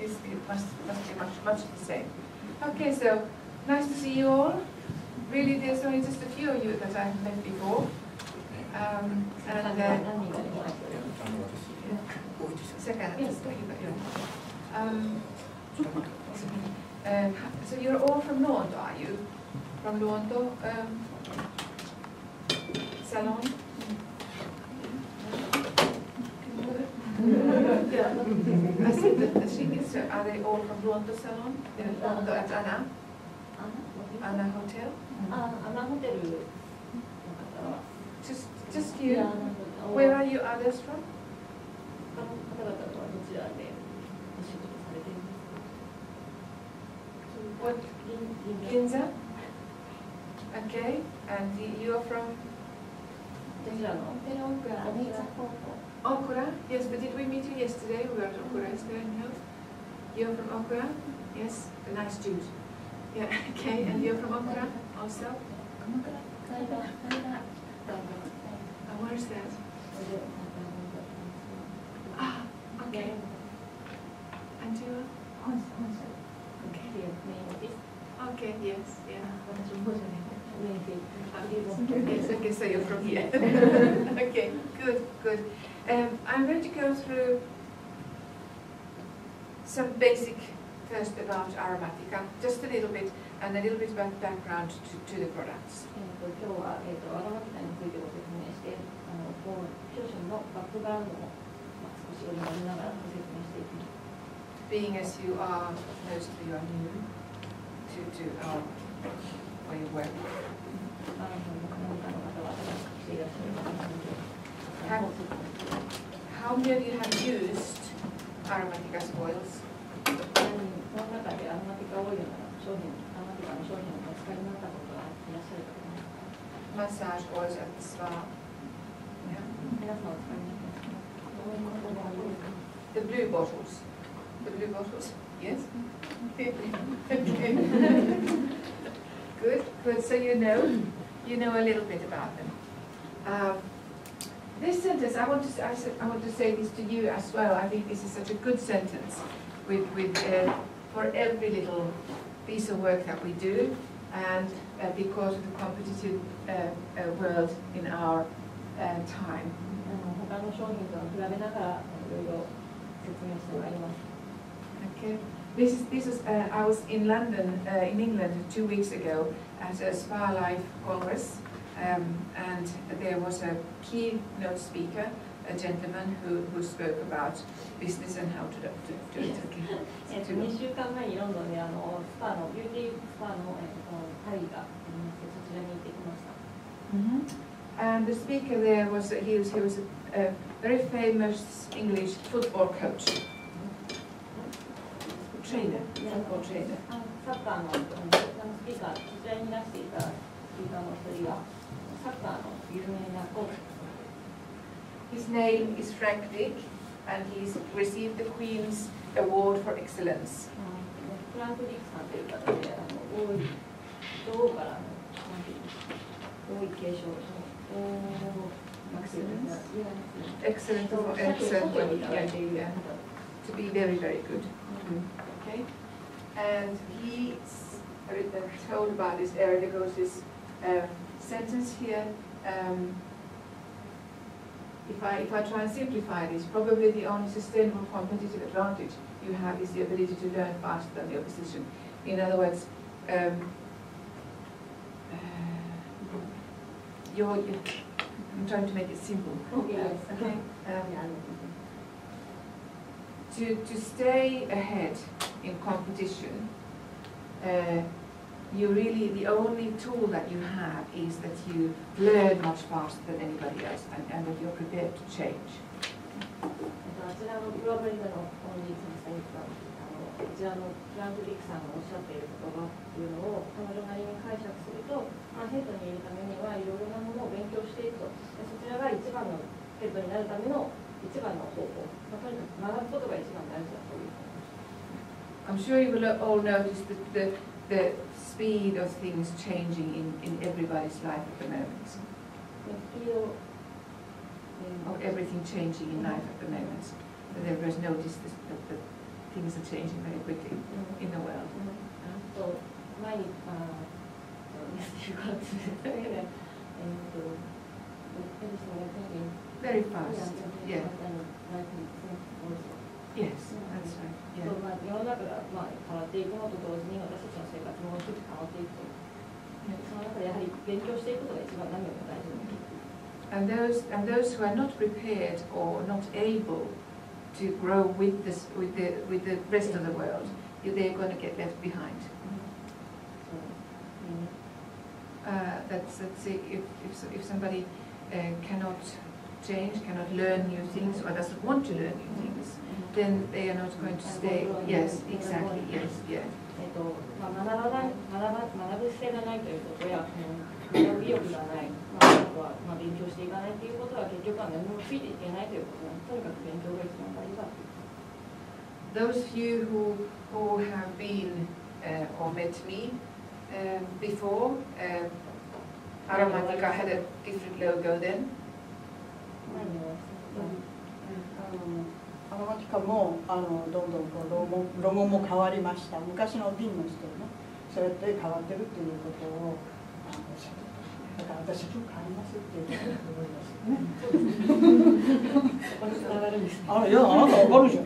It must be much the same. Okay, so nice to see you all. Really, there's only just a few of you that I've met before. So you're all from Luonto, are you? From Luonto Salon? I said that the thing is, are they all from Luonto Salon? Luonto at Anna? Anna Hotel? Anna Hotel. Just you? Where are you others from? What? Ginza? Okay, and you are from? Okura? Yes, but did we meet you yesterday? We were at Okura yesterday, no? You're from Okura? Yes, the nice Jews. Yeah, okay, and you're from Okura also? Where is that? Ah, okay. And you are? Okay, yes, yeah. Yes, okay, so you're from here. Okay, good. I'm going to go through some basic first about Aromatica, just a little bit, and a little bit about background to the products. Being as you are, most of you are new to our way of working. How many of you have used Aromatica oils? Massage oils at the spa. Yeah. The blue bottles. The blue bottles? Yes? Okay. Good. So you know a little bit about them. This sentence, I want to say this to you as well. I think this is such a good sentence for every little piece of work that we do, and because of the competitive world in our time. Okay. This is I was in London, in England, 2 weeks ago at a Spa Life Congress, and there was a keynote speaker, a gentleman who spoke about business and how to do it. Okay. 2週間前にロンドンでスパのビューティースパの会議がありまして、そちらに行ってきました。And the speaker there was he was a very famous English football coach. Trainer, football trainer. サッカーのスピーカー、そちらにいらしていたスピーカーの一人がサッカーの有名なコーチ。His name is Frank Dick, and he's received the Queen's Award for Excellence. フランク・ディックさんという方で、女王から王位継承。Excellent, yeah. To be very, very good. Okay, and he told about this area. There goes this sentence here. If I try and simplify this, probably the only sustainable competitive advantage you have is the ability to learn faster than the opposition. In other words, I'm trying to make it simple. Okay. To stay ahead in competition, the only tool that you have is that you learn much faster than anybody else, and that you're prepared to change. あちらのグローバリズムの本日の先生がこちらのフランク・ディックさんがおっしゃっている言葉っていうのを彼女なりに解釈すると、ヘッドにいるためにはいろいろなものを勉強していくと、そちらが一番のヘッドになるための一番の方法、とにかく学ぶことが一番大事だという。I'm sure you will all notice the speed of things changing in everybody's life at the moment. Of everything changing in life at the moment. That everybody's noticed things are changing very quickly in the world. 前にVery fast. Yeah. Yes, that's right. Yeah. 世の中が変わっていくのと同時に私たちの生活も大きく変わっていくと。その中でやはり勉強していくことが一番何よりも大事なこと。And those who are not prepared or not able to grow with the rest of the world, they're going to get left behind. That's it. If somebody cannot change, cannot learn new things, or doesn't want to learn new things, then they are not going to stay. Yes, exactly. Yes, yeah. 学ぶ姿勢がないということや、学ぶ意欲がない、あとは勉強していかないということは結局は何もついていけないということなので、とにかく勉強が一番大事だという。 Those of you who have been or met me before, Aromatica had a different logo then. アロマティカもどんどんロゴも変わりました。昔の瓶の人ね、そうやって変わってるっていうことをだから私今日変わりますっていうことを思いますね。いや、あなたわかるじゃん。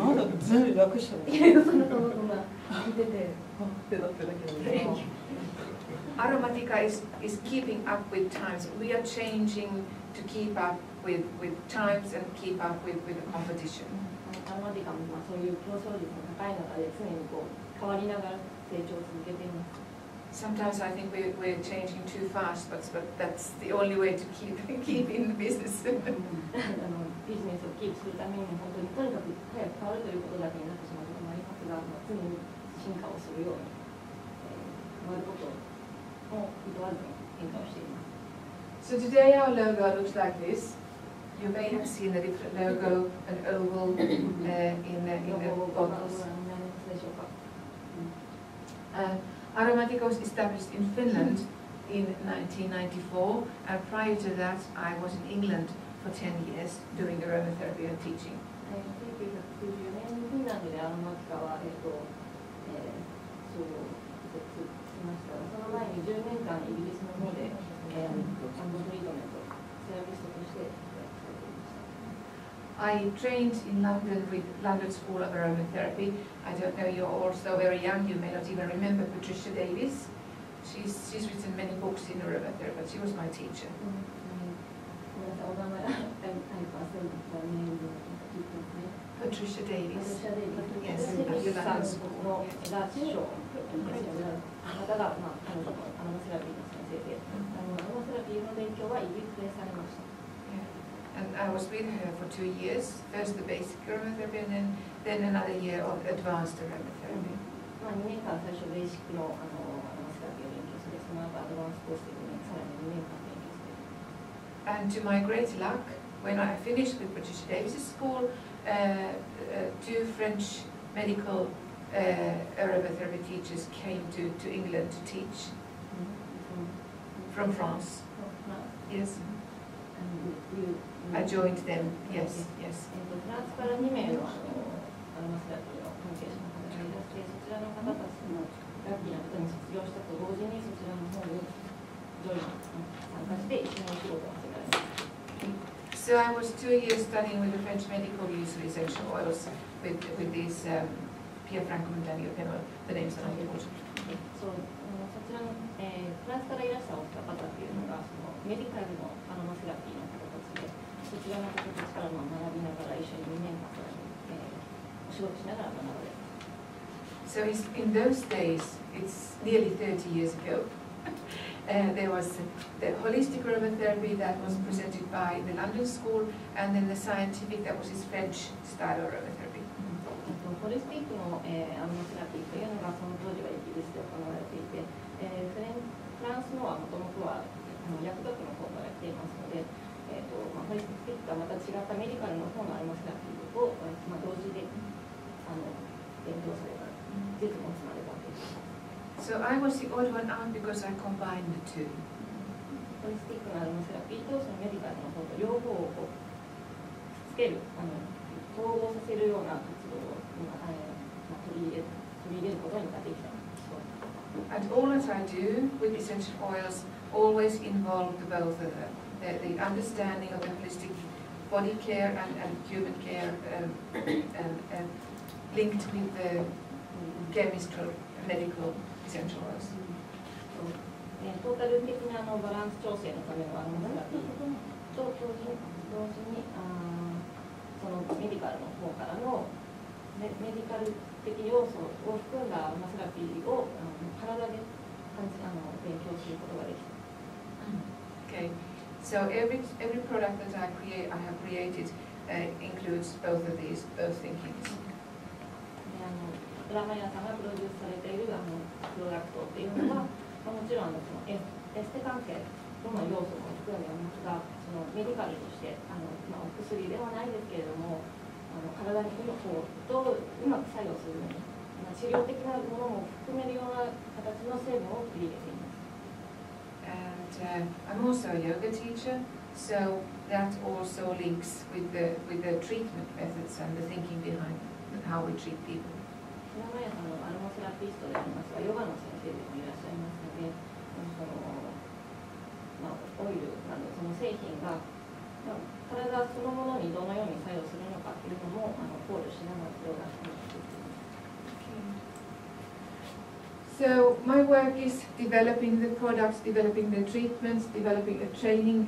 あなた全部訳してる。いや、そんな聞いててってなってるだけなんです。Aromatica is keeping up with times. We are changing to keep up with times and keep up with the competition. アロマティカもそういう競争率の高い中で常に変わりながら成長を続けています。 Sometimes I think we're changing too fast, but that's the only way to keep in the business. ビジネスをキープするために本当にとにかく早く変わるということだけになってしまうこともありますが、常に進化をするように変わることを意図わずに変化をしています。 So today our logo looks like this. You may have seen a different logo, an oval in the bottles. Aromatica was established in Finland in 1994, and prior to that I was in England for 10 years doing aromatherapy and teaching. 1994年にフィンランドでアロマティカはそう設置しましたが、その前に10年間イギリスの方でハンドトリートメントセラピストとして使っていました。 I trained in London with London School of Aromatherapy. I don't know, you're all so very young, you may not even remember Patricia Davis. She's written many books in aromatherapy, but she was my teacher. Patricia Davis. Yes, at the London School. And I was with her for 2 years, first the basic aromatherapy and then another year of advanced aromatherapy. And to my great luck, when I finished with Patricia Davis' school, 2 French medical aromatherapy teachers came to England to teach from France. Yes. I joined them. Yes, yes. フランスから2名のアロマセラピーの関係者の方がいらして、そちらの方たちのラッキーな方に卒業したと同時にそちらの方にジョイン参加して一緒にお仕事をさせられます。 So I was 2 years studying with the French medical use of essential oils with these Pierre Franco and Daniel Penwell. The names are not important. そちらのフランスからいらしたお二方っていうのがそのメディカルのアロマセラピーの方たちで、そちらの方たちから学びながら一緒に2年間お仕事しながら学ばれます。 So in those days, it's nearly 30 years ago, there was the holistic aromatherapy that was presented by the London School, and then the scientific that was his French style aromatherapy. ホリスティックのアロマセラピーというのがその当時はイギリスで行われていて、フランスのはもともとは薬学の方から来ていますので、ホリスティックとはまた違ったメディカルの方のアロマセラピーを、同時で勉強された実務を積まれたわけです。 So I was the odd one out because I combined the two. ホリスティックのアロマセラピーとそのメディカルの方と両方をくっつける、統合させるような活動を all that I do with essential oils always involve the both of them. The understanding of the holistic body care and human care linked with the chemical, medical essential oils. トータル的なバランス調整のためのアロマセラピーと同時にそのメディカルの方からのメディカル的要素を含んだアロマセラピーを体で勉強することができた。Okay, so every product that I have created includes both of these, both thinkings. ウラマヤさんがプロデュースされているプロダクトっていうのはもちろんそのエステ関係の要素も含んでいますが、そのメディカルとしてお薬ではないですけれども体にどううまく作用するのに治療的なものも含めるような形の成分を取り入れています。And I'm also a yoga teacher, so that also links with the treatment methods and the thinking behind how we treat people. ウラマヤさんのアロマセラピストでありますが、ヨガの先生でもいらっしゃいますので、オイルなどその製品が体そのものにどのように作用するのかというのも考慮しながらプロダクトを作っています。So my work is developing the products, developing the treatments, developing training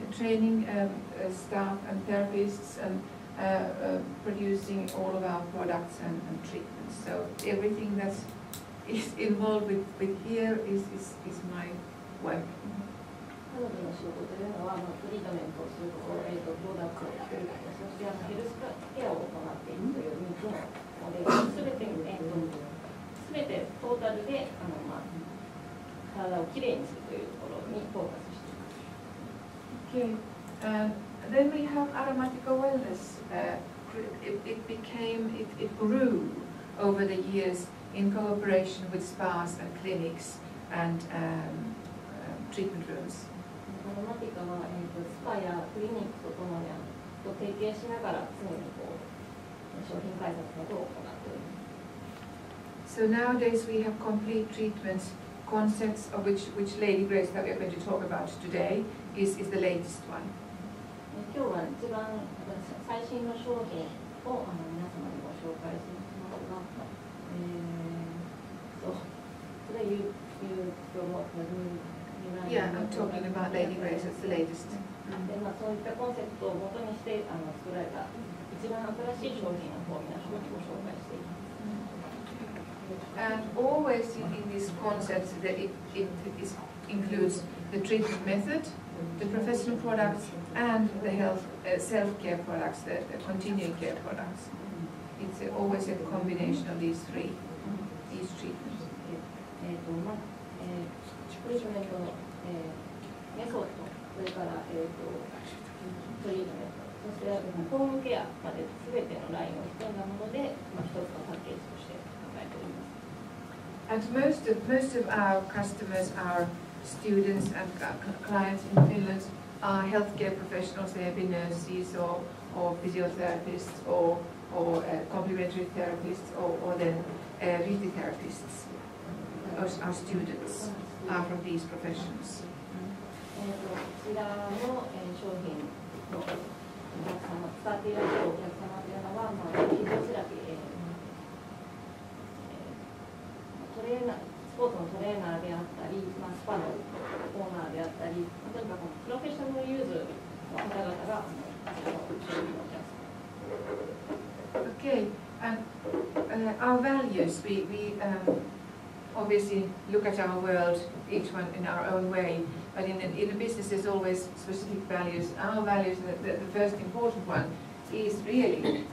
staff and therapists, and producing all of our products and treatments. So everything that is involved with here is my work. 彼女の仕事というのは、トリートメントをすること、プロダクトを作ること、そしてヘルスケアを行っているという3つのモデル、すべてトータルで体をきれいにするというところにフォーカスしています。Okay, then we have aromatic wellness. It grew over the years in cooperation with spas and clinics and treatment rooms. アロマティカは、スパやクリニックとともに提携しながら常に商品開発などを行っております。So nowadays we have complete treatment concepts, of which Lady Grace that we are going to talk about today is the latest one. 今日は一番最新の商品を皆様にご紹介しますが、それいうYeah, I'm talking about Lady Grace, it's the latest. でそういったコンセプトを元にして作られた一番新しい商品の方を皆様にご紹介しています。And always in these concepts that it includes the treatment method, the professional products, and the health self-care products, the continuing care products. It's always a combination of these three, these treatments. トリートメントのメソッド、それからトリートメント、そしてホームケアまで全てのラインを含んだもので一つのパッケージとして考えております。And most of our customers, our students and clients in Finland are healthcare professionals. They have been nurses or physiotherapists or complementary therapists or then beauty therapists. Our students are from these professions. こちらの商品のお客様、使っていらっしゃるお客様というのは、フィジオセラピー、トレーナー、スポーツのトレーナーであったり、スパのオーナーであったり、とにかくプロフェッショナルユーズの方々がこちらの商品のお客様。Okay, and our values, we obviously look at our world, each one in our own way, but in a business there's always specific values. Our values, the first important one, is really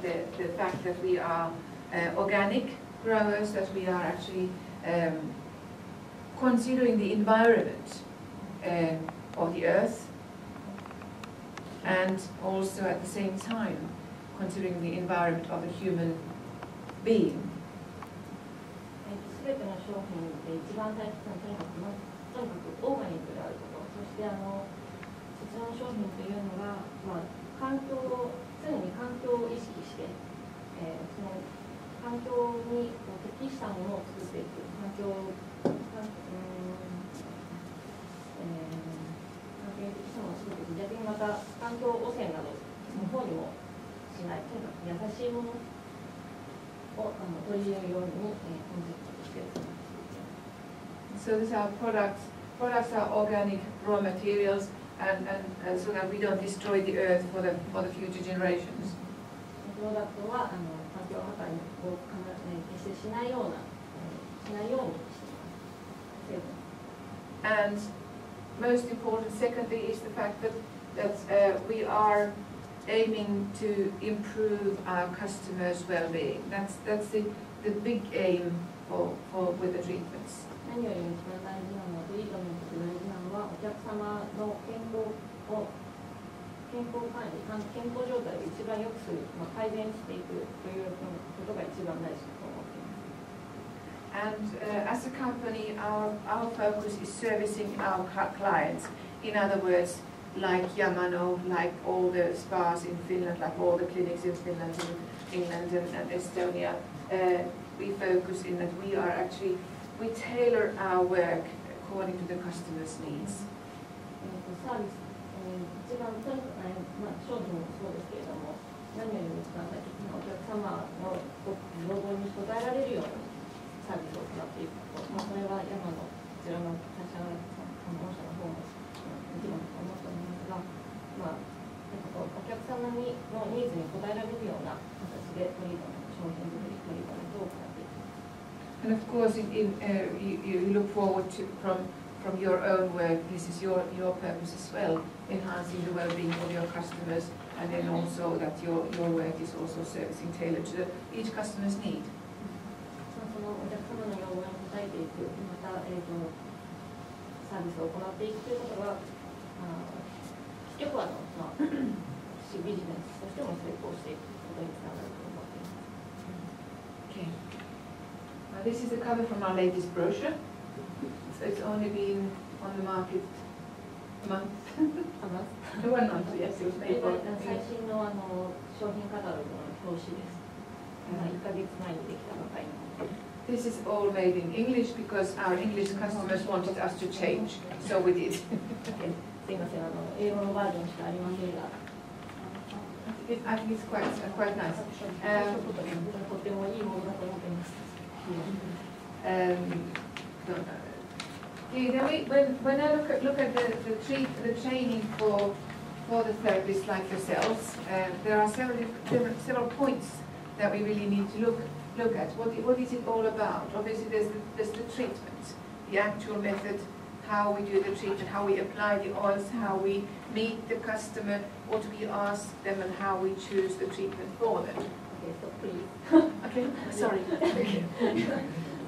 the fact that we are organic growers, that we are actually considering the environment of the earth, and also at the same time considering the environment of the human being. すべての商品で一番大切なとにかくオーガニックであること、そしてそちらの商品というのが、常に環境を意識して、その環境に適したものを作っていく、環境逆にまた環境汚染などの方にもしない、とにかく優しいものを取り入れるようにコンセプトとして作っています。So these are products. Products are organic raw materials, and so that we don't destroy the earth for the future generations. プロダクトは環境破壊を決してしないようにしています。And most important, secondly, is the fact that we are aiming to improve our customers' well-being. That's the big aim with the treatments. 何よりも一番大事なのは、トリートメントで大事なのは、お客様の健康管理、健康状態を一番良くする、改善していくということが一番大事だと思っています。And as a company, our focus is servicing our clients. In other words, like Yamano, like all the spas in Finland, like all the clinics in Finland, England and Estonia, we focus in that we tailor our work according to the customer's needs. サービス、一番とにかく、商品もそうですけれども、何よりも一番大切なお客様の要望に応えられるようにサービスを行っていくこと、それは山のこちらの会社の御社の方も一番だと思っておりますが、お客様のニーズに応えられるような形でトリートメント、商品作り、トリートメントを行っていきます。And of course, you look forward to from your own work. This is your purpose as well, enhancing the well-being of your customers, and then also that your work is also servicing tailored to each customer's need. そのお客様の要望に応えていく、また、サービスを行っていくということが、結局はビジネスとしても成功していくことにつながると思っています。Okay. This is a cover from our latest brochure. So it's only been on the market a month. 1 month, yes, it was made for. 最新の商品カタログの表紙です。1ヶ月前にできたばかりなので。This is all made in English because our English customers wanted us to change, so we did. すいません、英語のバージョンしかありませんが。I think it's quite nice. とてもいいものだと思っています。When I look at the training for the therapists like yourselves, there are several points that we really need to look at. What is it all about? Obviously, there's the treatment, the actual method, how we do the treatment, how we apply the oils, how we meet the customer, what we ask them, and how we choose the treatment for them. Okay, so please. Okay, sorry.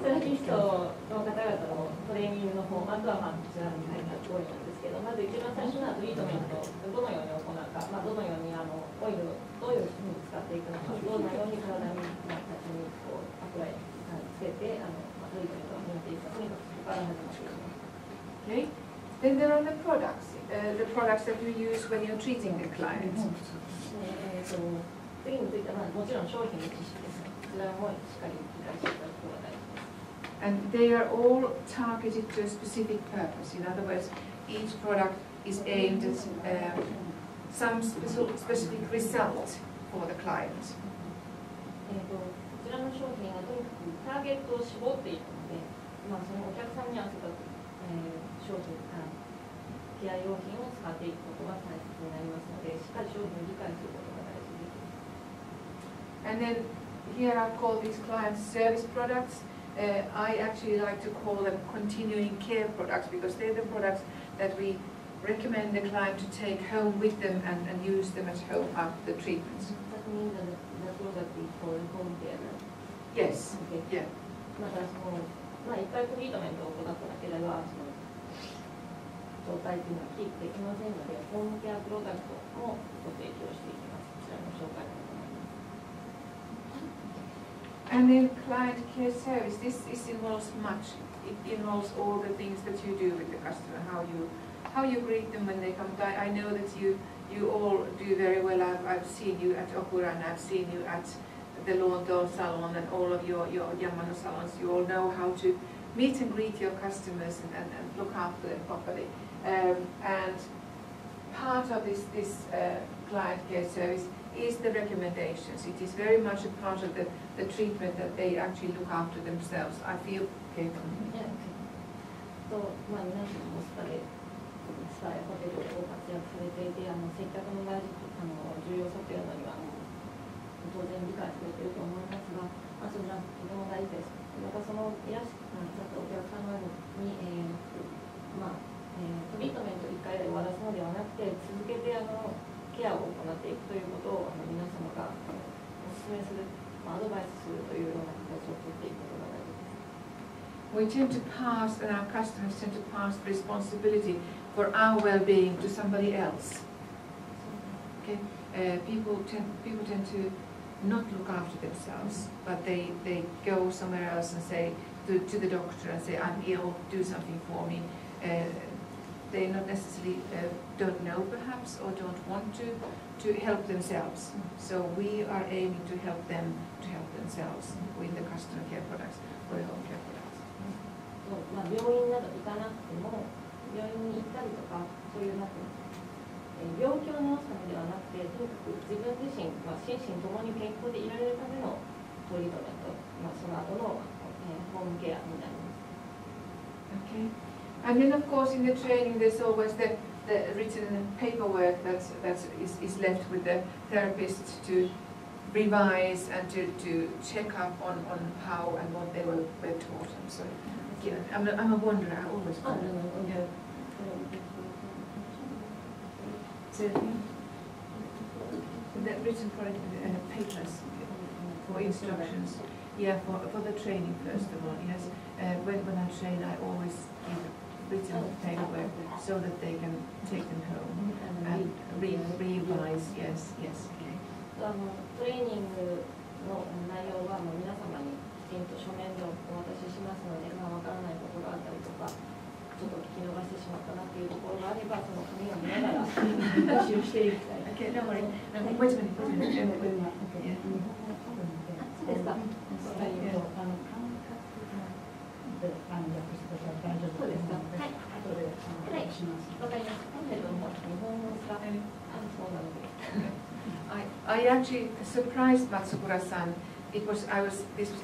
セラピストの方々のトレーニングのフォーマットはこちらに書いてある通りなんですけど、まず一番最初のトリートメントをどのように行うか、どのようにオイルをどういうふうに使っていくのか、どのように体に最初にアプライつけてトリートメントを始めていくか、とにかくそこから始まっていきます。Okay. Then there are the products that you use when you're treating the client. 次についてはもちろん商品の知識ですね。こちらもしっかり理解していただくことが大事です。And they are all targeted to a specific purpose. In other words, each product is aimed at some specific result for the client. こちらの商品はとにかくターゲットを絞っていくので、そのお客さんに合わせた、商品ケア用品を使っていくことが大切になりますので、しっかり商品を理解することが大事です。And then here I've called these client service products. I actually like to call them continuing care products because they're the products that we recommend the client to take home with them and use them at home after the treatments. That means that the product is for home care? Yes. Okay. Yeah. また一回トリートメントを行っただけでは状態というのはキープできませんので、ホームケアプロダクトもご提供していきます。こちらの紹介だと思います。And then client care service, this involves much. It involves all the things that you do with the customer, how you greet them when they come. I know that you all do very well. I've seen you at Okura and I've seen you at the London salon and all of your Yamano salons, you all know how to meet and greet your customers and look after them properly. And part of this client care service is the recommendations. It is very much a part of the treatment that they actually look after themselves. I feel okay. 皆さんもスパでホテルでご活躍されていて、接客の重要さというのには当然理解されていると思いますが、それはとても大事です。またそのいらっしゃったお客様に、トリートメント1回で終わらすのではなくて、続けてケアを行っていくということを皆様がお勧めする、アドバイスするというような形をとっていくことが大事です。We tend to pass, and our customers tend to pass the responsibility for our well-being to somebody else. Okay, people tend to not look after themselves, but they go somewhere else and say to the doctor and say, "I'm ill, do something for me." They not necessarily don't know perhaps or don't want to help themselves. So we are aiming to help them to help themselves with the customer care products or the home care products. 病院など行かなくても、病院に行ったりとか、そういう病気を治すためではなくて、とにかく自分自身、心身ともに健康でいられるためのトリートメント、その後のホームケアになります。Okay. And then of course in the training there's always the written paperwork that is left with the therapist to revise and to check up on how and what they were taught. I'm sorry. I'm a wanderer, I always wonder. Yeah. So, the written papers for instructions. Yeah, for the training first of all, yes. When I train I always give written paperwork so that they can take them home and revise, yes. Okay. トレーニングの内容は皆様にきちんと書面でお渡ししますので、わからないことがあったりとか、ちょっと聞き逃してしまったなっていうところがあれば、その紙を見ながら募集していきたい。Okay, don't worry. Wait a minute. そうですか。そうですか。はい。後でします。わかりました。日本語がそうなので。I actually surprised Matsukura-san. This was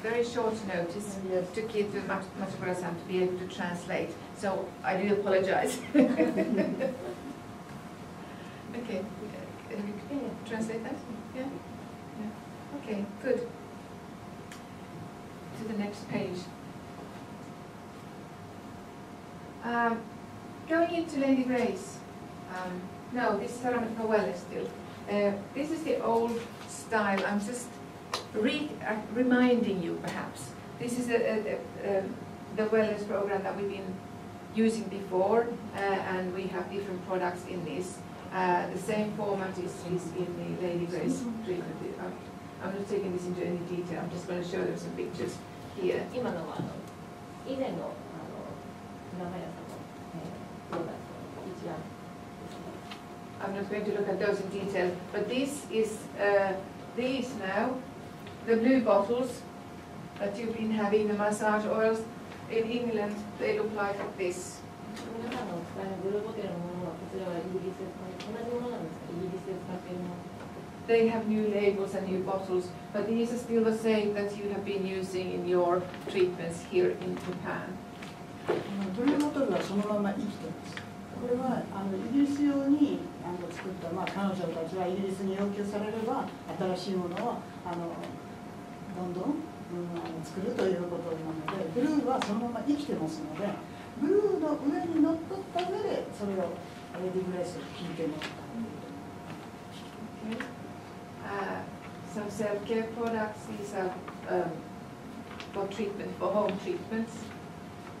very short notice to give to Matsukura-san to be able to translate. So I do apologize. Okay, translate that? Yeah? Okay, good. To the next page. Going into Lady Grace. No, this is Saramat Noelle still. This is the old style. I'm just reminding you, perhaps. This is the wellness program that we've been using before, and we have different products in this. The same format is in the Lady Grace treatment. I'm not taking this into any detail. I'm just going to show them some pictures here. I'm not going to look at those in detail, but this is these now, the blue bottles that you've been having, the massage oils. In England, they look like this. They have new labels and new bottles, but these are still the same that you have been using in your treatments here in Japan. ブルーボトルはそのまま生きています。これはイギリス用に作った、彼女たちはイギリスに要求されれば新しいものをどんどん、作るということなので、ブルーはそのまま生きてますので、ブルーの上に乗っ取った上でそれをレディグレースを聞いてもらった。Some self-care products. These are for treatment, for home treatments.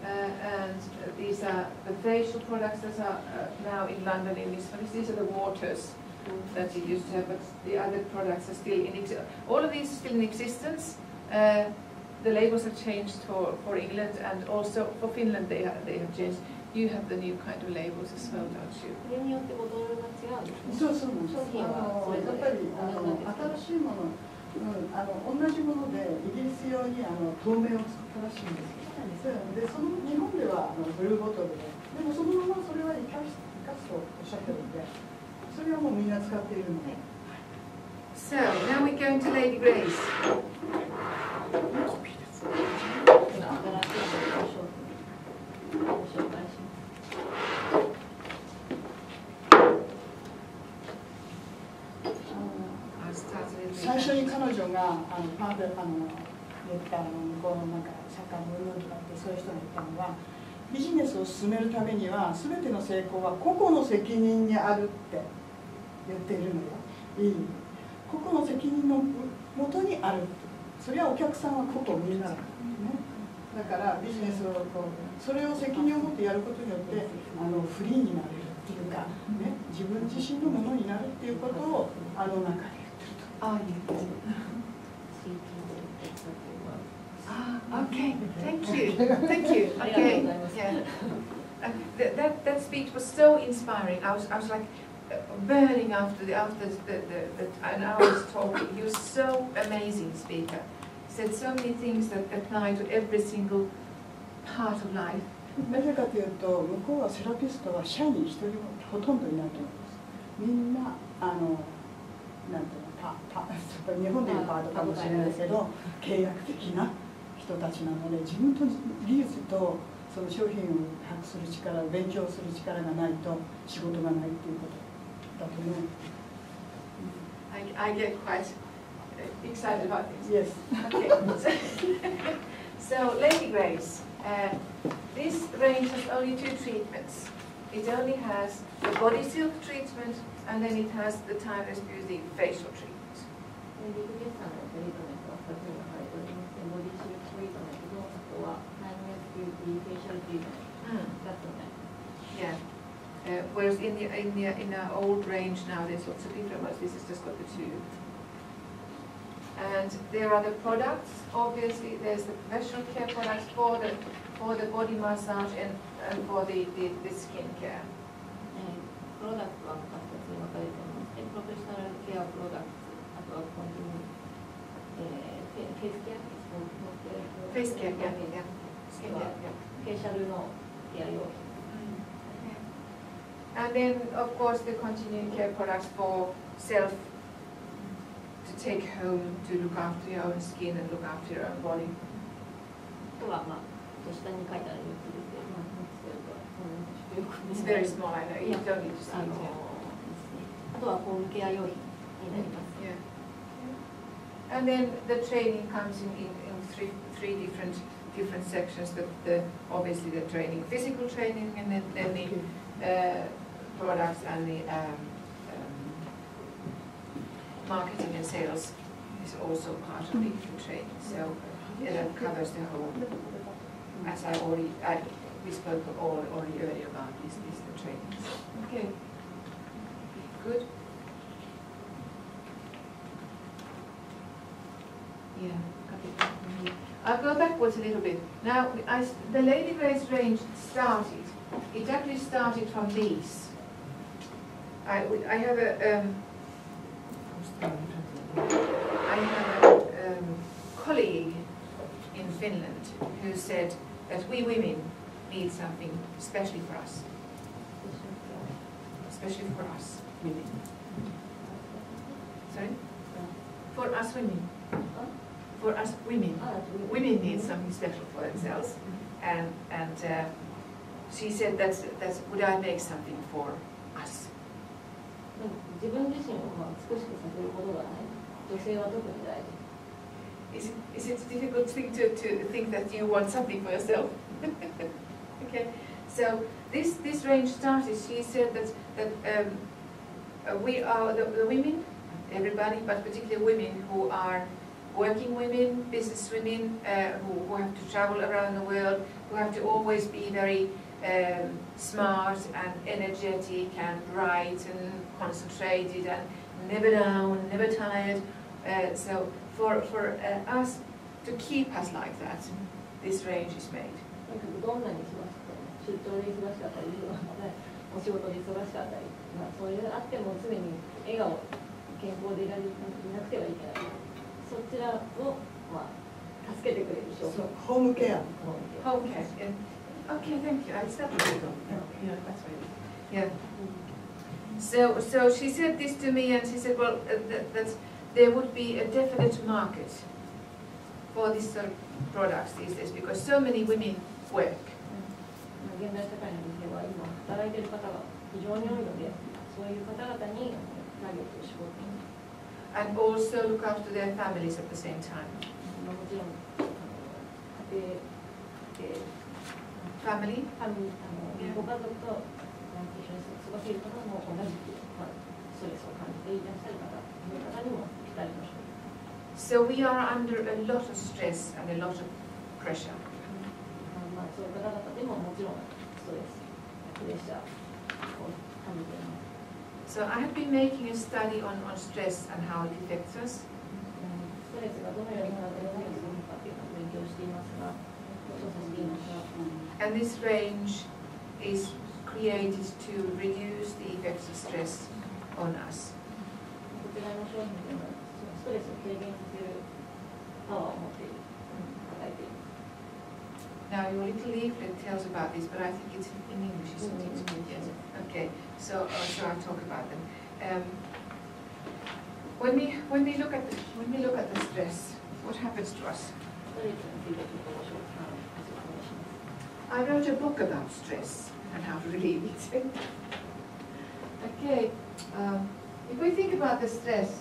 And these are the facial products that are now in London in this one. These are the waters that you used to have, but the other products are still in existence. All of these are still in existence. The labels have changed for England, and also for Finland they have changed. You have the new kind of labels as well, don't you? これによってボトルが違うんですね。そうそうなんです。やっぱり新しいもの、同じものでイギリス用に透明を作ったらしいんですけど、でその日本ではブルーボトルで、でもそのままそれは生かすとおっしゃってるんで、それはもうみんな使っているので。So now we're going to Lady Grace. 最初に彼女がパーで言った向こうのなんかサッカーのルールとかってそういう人が言ったのは、ビジネスを進めるためには全ての成功は個々の責任にあるって言っているのよ。いい個々の責任のもとにある。それはお客さんは個々みんなだからね。だからビジネスをそれを責任を持ってやることによってフリーになれるっていうか、ね、自分自身のものになるっていうことを中で言ってると。Okay, thank you. Thank you. Okay, yeah. That speech was so inspiring. I was like burning after an hour's talk. He was so amazing speaker. He said so many things that apply to every single part of life. なぜかというと、向こうはセラピストは社に一人もほとんどいないと思います。みんななんていうの日本でいうパートかもしれないけど、契約的な人たちなので、自分と技術とその商品を把握する力、勉強する力がないと仕事がないっていうことだと思う。I get quite excited about this. Yes. Okay. So, Lady Grace, this range has only 2 treatments. It only has the body silk treatment, and then it has the timeless beauty facial treatment. リグレッサーのトリートメントは2つに分かれておりまして、ボディシルクトリートメントと、あとはタイムレスビューティーフェイシャルトリートメント2つになります。Yeah. Whereas in the old range now there's lots of different ones. This has just got the 2. And there are the products. Obviously, there's the professional care products for the body massage and for the skin care. プロダクトは2つに分かれておりまして、プロフェッショナルケアプロダクト、あとはコンティニュー、フェイスケア、フェイスケア、yeah. Skin care, yeah. フェイシャルのケア用品。And then, of course, the continuing care products for self to take home to look after your own skin and look after your own body. あとは下に書いてある3つですけど、It's very small, I know. You don't need to see it. あとはホームケア用品になります。Yeah. And then the training comes in three different sections. Obviously the training, physical training, and then the products and the marketing and sales is also part of the training. So that covers the whole. As we spoke already earlier about these the trainings. Okay. Good. Yeah. I'll go backwards a little bit. Now, the Lady Grace range started. It actually started from these. I have a colleague in Finland who said that we women need something especially for us. Especially for us women. Sorry? For us women. For us women. Women need something special for themselves. And she said that's would I make something for us? 自分自身を美しくさせることがない。女性は特に大事。Is it a difficult thing to think that you want something for yourself? Okay. So this range started. She said that we are the women, everybody, but particularly women who are working women, business women, who have to travel around the world, who have to always be very smart and energetic and bright and concentrated and never down, never tired. So for us to keep us like that, this range is made. どんなに忙しくても、出張で忙しかったり、お仕事で忙しかったり、そういうあっても常に笑顔、健康でいられなくてはいけない。そちらを、まあ、助けてくれる商品。ホームケア。Home care. Yeah. Okay, thank you. I started with them. Yeah, that's right. Yeah. So she said this to me, and she said, well, that there would be a definite market for these sort of products these days because so many women work. 現代社会のでは今働いている方が非常に多いので、そういう方々にターゲットを絞って。And also look after their families at the same time. もちろん家庭、Family? ご家族と一緒に過ごせる方も同じく、ストレスを感じていらっしゃる方にもぴったりの商品。So we are under a lot of stress and a lot of pressure. そういう方々でももちろんストレス、プレッシャーを感じています。So I have been making a study on stress and how it affects us. ストレスがどのように体をどのようにするのかというのを勉強していますが、調査していますが。And this range is created to reduce the effects of stress on us. こちらの商品というのはストレスを軽減させるパワーを持っている、抱えている。Now your little leaflet tells about this, but I think it's in English, isn't it? Yes. Okay. So I'll talk about them. When we look at the stress, what happens to us? I wrote a book about stress and how to relieve it. Okay. If we think about the stress,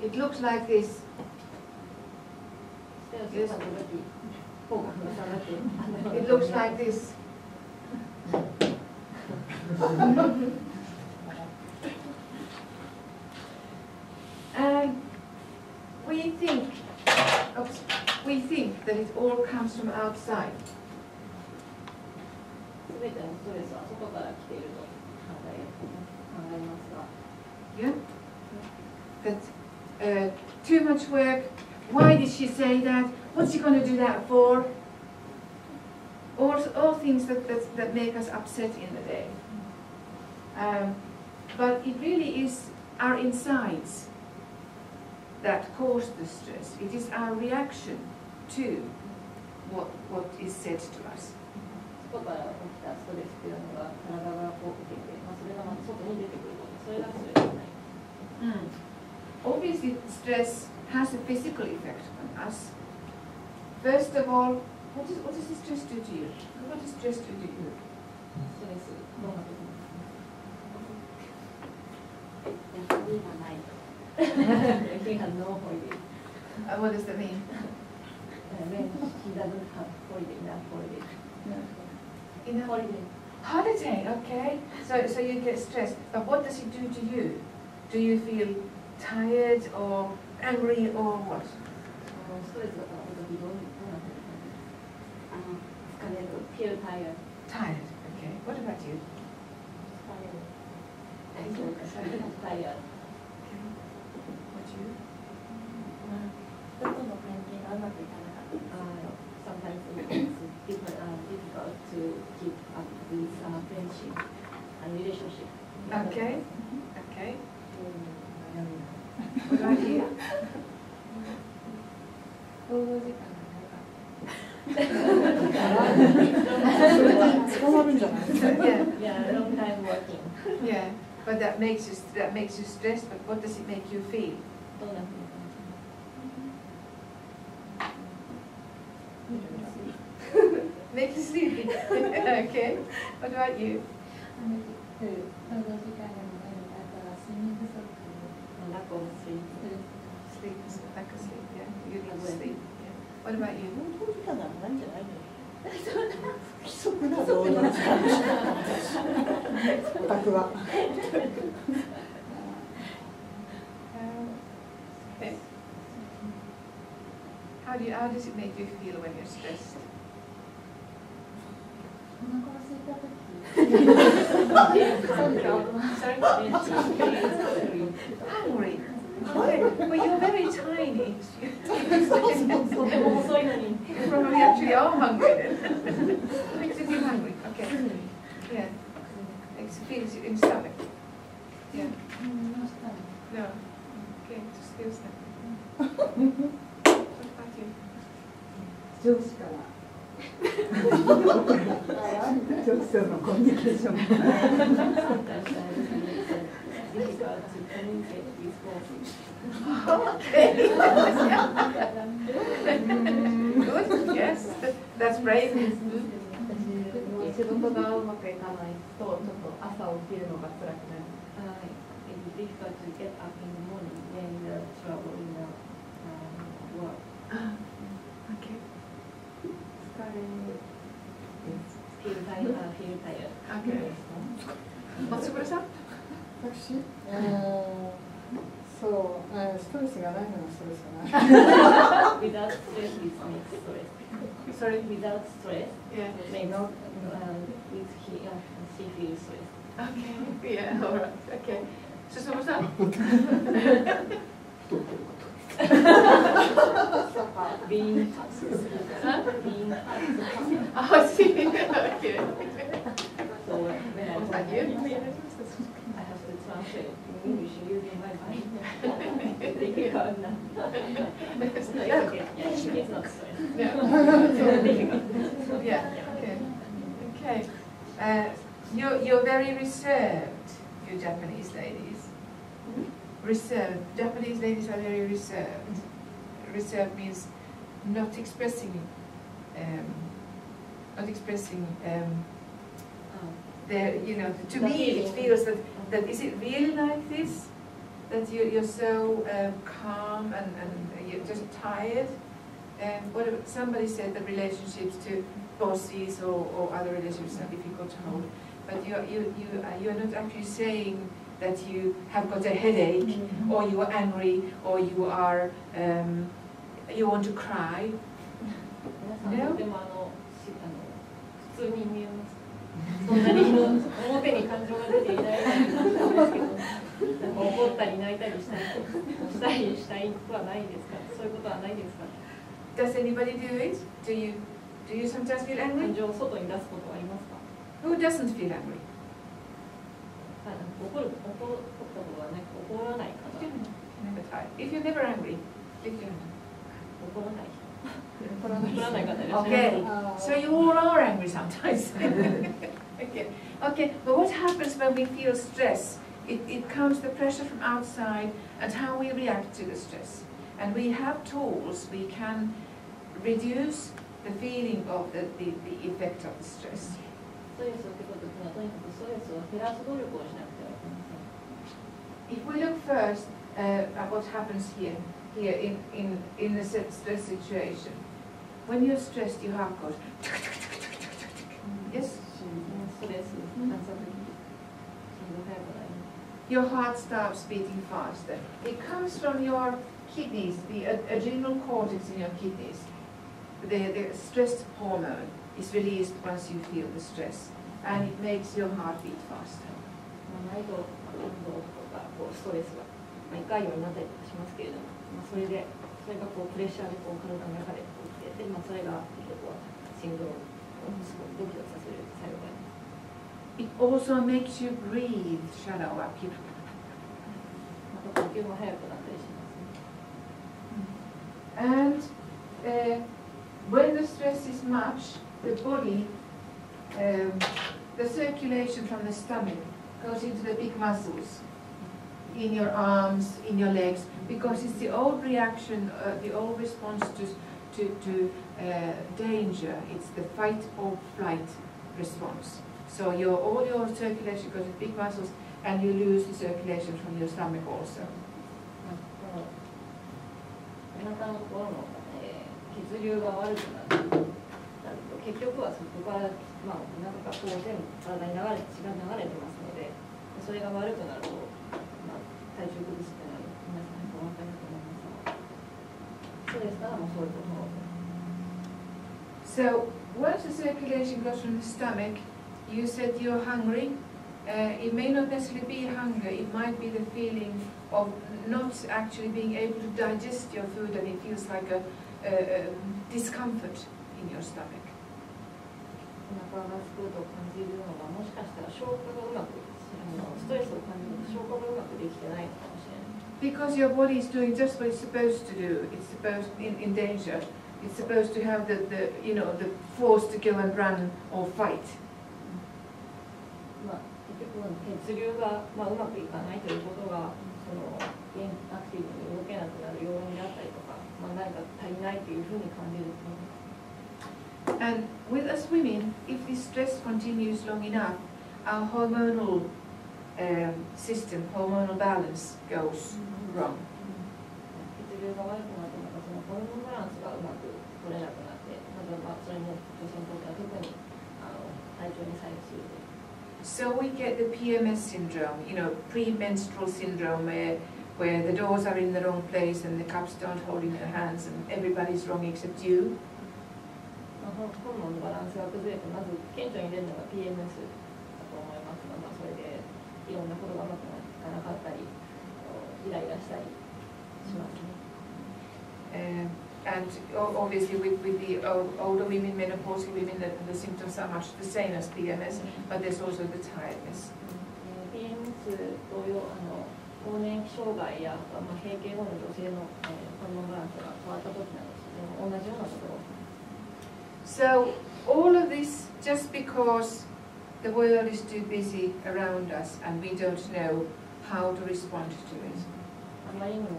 it looks like this. Yes. It looks like this. And we think that it all comes from outside. Yeah? That too much work. Why did she say that? What's she going to do that for? All things that make us upset in the day. But it really is our insides that cause the stress. It is our reaction to what is said to us. Obviously, stress has a physical effect on us. First of all, what does the stress do to you? What does stress do to you? What does that mean? Holiday, okay. So you get stressed. But what does it do to you? Do you feel tired or angry or what? Feel tired. Tired, okay. What about you? Tired. What you? Sometimes it's difficult to keep up with friendship and relationship. Okay. Okay. What about you? Yeah, long time working. Yeah, but that makes you stressed. But what does it make you feel? Make you sleepy. Okay. What about you? Lack of sleep. Sleep, lack of sleep. Yeah, you need to sleep. Yeah. What about you? 規則な労働時間でしたお宅は。Okay. How does it make you feel when you're stressed? Sorry? Hungry. Well, you're very tiny. You probably actually are hungry then. Makes you feel hungry. Okay. Yeah. Makes you feel in your stomach. Yeah. No stand. No. Okay, just still stand. What about you? 上司から上司とのコミュニケーション Difficult to communicate with bosses. Okay. Good. Yes. That's brave. 仕事がうまくいかないとちょっと朝起きるのが辛くなる。It's difficult to get up in the morning when the trouble in the work. Okay. Feel tired. Okay. 松村さん？私そう、ストレスがないのがストレスかな。Without stress is not stress. Sorry. Without stress, Yeah. makes with she feels stress. Okay. Yeah. All right. Okay. 進さん？ Being being I see. Okay. so when I Was that I you? have to translate in English using my mind. Difficult now. It's okay. Yeah, it's not stress. Yeah. Difficult. Yeah. Okay. Okay. You're very reserved, you Japanese ladies. Reserved. Japanese ladies are very reserved. Reserved means not expressing. To me it feels that is it really like this? That you're so calm and you're just tired. Somebody said that relationships to bosses or other relationships are difficult to hold, but you're not actually saying that you have got a headache, or you are angry, or you are you want to cry. 皆さんとても普通に見えます。そんなに表に感情が出ていないんですけど、怒ったり泣いたりしたいことはないですか？そういうことはないですか？ Does anybody do it? Do you sometimes feel 感 angry? 情を外に出すことはありますか？ Who doesn't feel angry? 怒ったことはなく怒らない方。 Never try. If you're never angry, if you're 怒らない方いらっしゃい okay. ます。 So you all are angry sometimes. Okay. Okay. But what happens when we feel stress? It comes the pressure from outside and how we react to the stress. And we have tools. We can reduce the feeling of the effect of the stress. ストレスを受けたときにはとにかくストレスを減らす努力をしなくてはいけません。 If we look first at what happens here in the stress situation, when you're stressed, your heart goes. Yes. ストレスになったときに心臓速くなります。 Your heart starts beating faster. It comes from your kidneys, the adrenal cortex in your kidneys. The stress hormone is released once you feel the stress, and it makes your heart beat faster. 内臓とかストレスが痛いようになったりしますけれども、それがプレッシャーで体の中で起きて、それが結局は心臓をドキドキさせる作用があります。 It also makes you breathe shallow up. また呼吸も速くなったりしますね。 And when the stress is much, the body, the circulation from the stomach goes into the big muscles in your arms, in your legs, because it's the old reaction, the old response to danger. It's the fight or flight response. So all your circulation goes to big muscles, and you lose the circulation from your stomach also. お腹のところの血流が悪くなると結局はそこから、お腹が当然体に血が流れてますので、それが悪くなると、体調崩すっていうのは皆さんお分かりだと思いますが、そうですからもうそういうことを。 So once the circulation goes from the stomach, you said you're hungry. It may not necessarily be hunger. It might be the feeling of not actually being able to digest your food, and it feels like a discomfort in your stomach. お腹がすくと感じるのがもしかしたら消化がうまくストレスを感じる消化がうまくできてないのかもしれない。Because your body is doing just what it's supposed to do. It's supposed in danger. It's supposed to have the force to kill and run or fight. まあ結局血流がうまくいかないということがそのアクティブに動けなくなる要因であったりとか、何か足りないというふうに感じると思います。And with us women, if this stress continues long enough, our hormonal system, hormonal balance goes wrong. 血流が悪くなってそのホルモンバランスがうまく取れなくなって、それも女性にとっては特に体調に左右する。So we get the PMS syndrome, premenstrual syndrome, where the doors are in the wrong place and the cups don't hold in your hands and everybody's wrong except you. ホルモンのバランスが崩れて、まず顕著に出るのが PMS だと思いますが、それでいろんなことがうまくいかなかったり、イライラしたりしますね。And obviously with the older women, menopausal women, the symptoms are much the same as PMS, but there's also the tiredness. PMS 同様、更年期障害や閉経後の女性のホルモンバランスが変わった時など、同じようなところ。So all of this just because the world is too busy around us and we don't know how to respond to it. あまりにも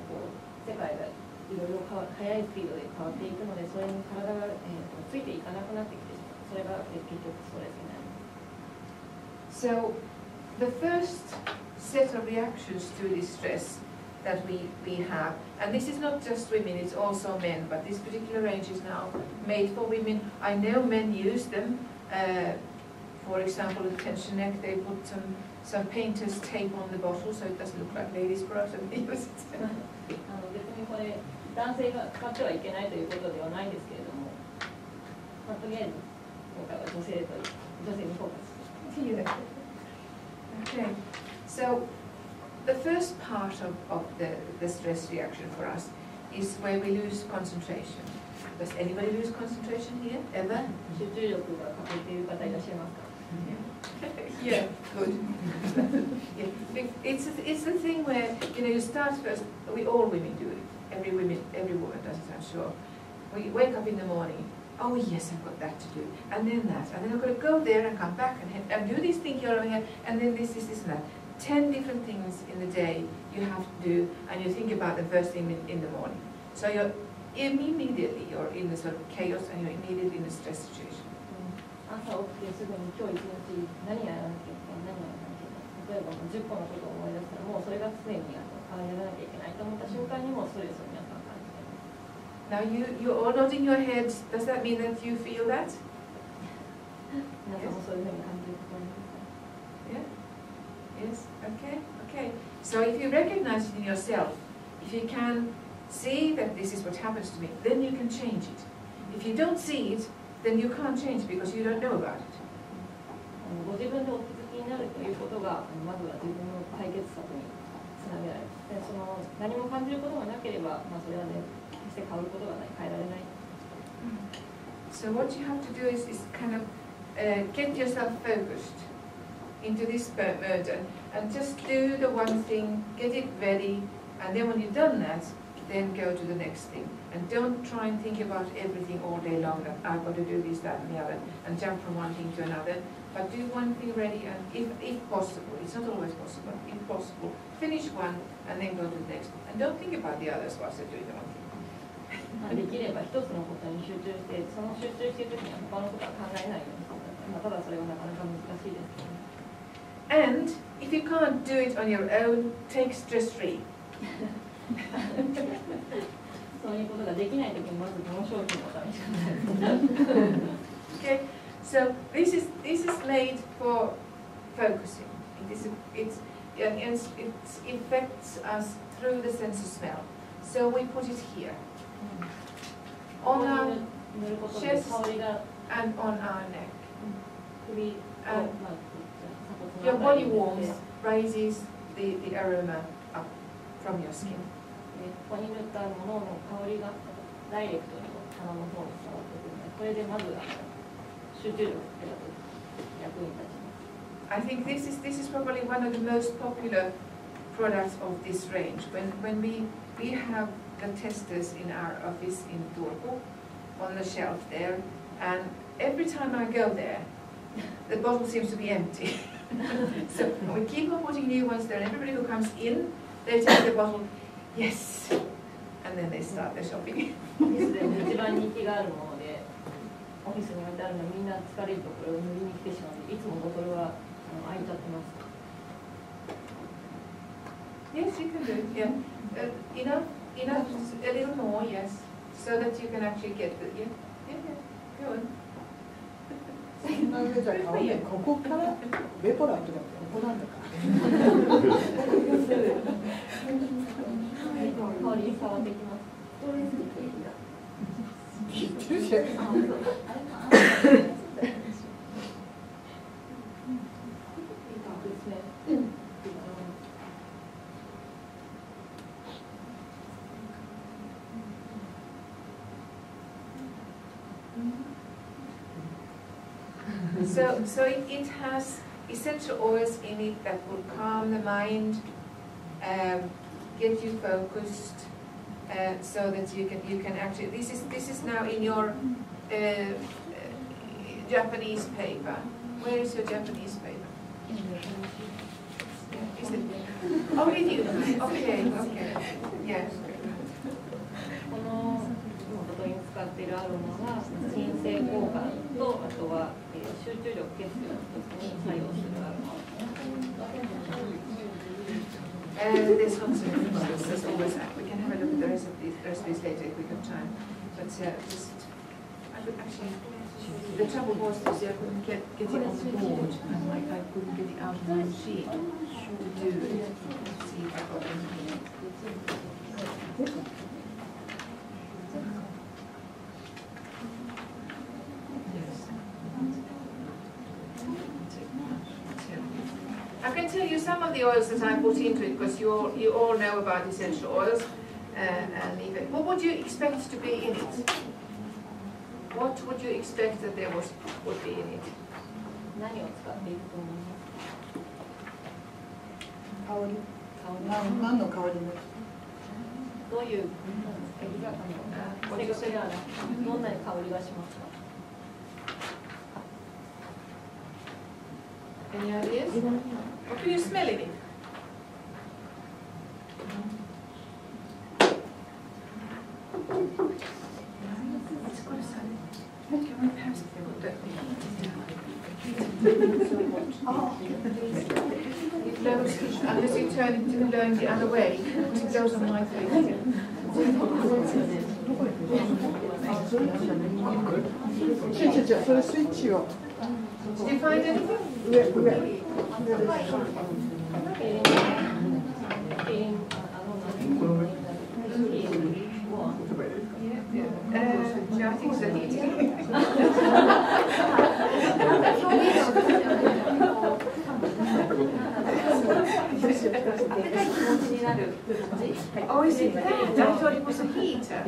世界がいろいろ速いスピードで変わっていくので、それに体がついていかなくなってきてしまう。それが結局ストレスになります。So the first set of reactions to this stress that we have, and this is not just women, it's also men, but this particular range is now made for women. I know men use them. For example, the tension neck, they put some painter's tape on the bottle so it doesn't look like ladies' products, and they use it. 別にこれ男性が使ってはいけないということではないんですけれども、とりあえず今回は女性にフォーカスして。Okay, so the first part of the stress reaction for us is where we lose concentration. Does anybody lose concentration here, ever? 集中力が欠けている方いらっしゃいますか？ Yeah, good. Yeah. It's the thing where you start first. All women do it. Every woman does it, I'm sure. We wake up in the morning. Oh yes, I've got that to do, and then that, and then I've got to go there and come back and do this thing here and then this, and that. 10 different things in the day you have to do, and you think about the first thing in the morning. So you're immediately in the sort of chaos, and you're immediately in a stress situation. 朝起きてすぐに今日一日何やらなきゃいけない、例えば10個のことを思い出したら、もうそれが常にやらなきゃいけないと思った瞬間にもストレスを皆さん感じています。Now you're all nodding your heads. Does that mean that you feel that? 皆さんもそういうふうに感じることありますか？ Yeah. Yes. Okay. So if you recognize it in yourself, if you can see that this is what happens to me, then you can change it. If you don't see it, then you can't change because you don't know about it. ご自分でお気づきになるということが、まずは自分の解決策につなげられる。で、何も感じることがなければ、それはね、決して変わることがない、変えられない。So what you have to do is kind of get yourself focused into this mode and just do the one thing, get it ready, and then when you've done that, then go to the next thing. And don't try and think about everything all day long, that I've got to do this, that, and the other, and jump from one thing to another. But do one thing ready, and if possible, it's not always possible, if possible, finish one, and then go to the next. And don't think about the others whilst you're doing the one thing. できれば一つのことに集中して、その集中しているときには他のことは考えないようにしてください。ただそれはなかなか難しいですけど。And if you can't do it on your own, take stress-free. そういうことができないときにまずこの商品を試してください。Okay, so this is made for focusing. It affects us through the sense of smell. So we put it here, on our chest and on our neck. And your body warms, raises the aroma up from your skin. ここに塗ったものの香りがダイレクトに鼻の方に伝わってくるので、これでまず集中力をつけると役に立ちます。I think this is probably one of the most popular products of this range. When we have the testers in our office in Turku on the shelf there, and every time I go there, the bottle seems to be empty. So we keep on putting new ones there, and everybody who comes in, they take the bottle, yes, and then they start their shopping. 一番人気があるもので、オフィスに置いてあるのみんな疲れるところを塗りに来てしまうので、いつもボトルは開いちゃってます。Yes, you can do it. Yeah, enough, a little more. Yes, so that you can actually get the go on. そんな上じゃ買わない。ここからレポランとかここなんだから。香り触ってきます。言ってるじゃん。So it has essential oils in it that will calm the mind, get you focused, so that you can actually. This is now in your Japanese paper. Where is your Japanese paper? Yeah, is it? Oh, did you? Okay. Yes. このボトルに使っているアロマは鎮静効果と、あとは集中力欠如の時に作用するアロマ。There's lots of different there's always that. We can have a look at the recipes later if we have time. But I could actually. The trouble was that I couldn't get it on the board, and I couldn't get it out of my machine to do it. Let's see if I got anything. I can tell you some of the oils that I put into it, because you all know about essential oils, and even what would you expect to be in it? What would you expect that there would be in it? 何を使っていると思います？香り。何の香りですか？どういうどんな香りがしますか？ Any ideas? What can you smell in it? It's got a sound. Can we perhaps put that it blows, unless you turn it to blowing the other way, it blows on my face. それスイッチを。 Did you find anything? 上。I think so. Oh, is it that? I thought it was a heater.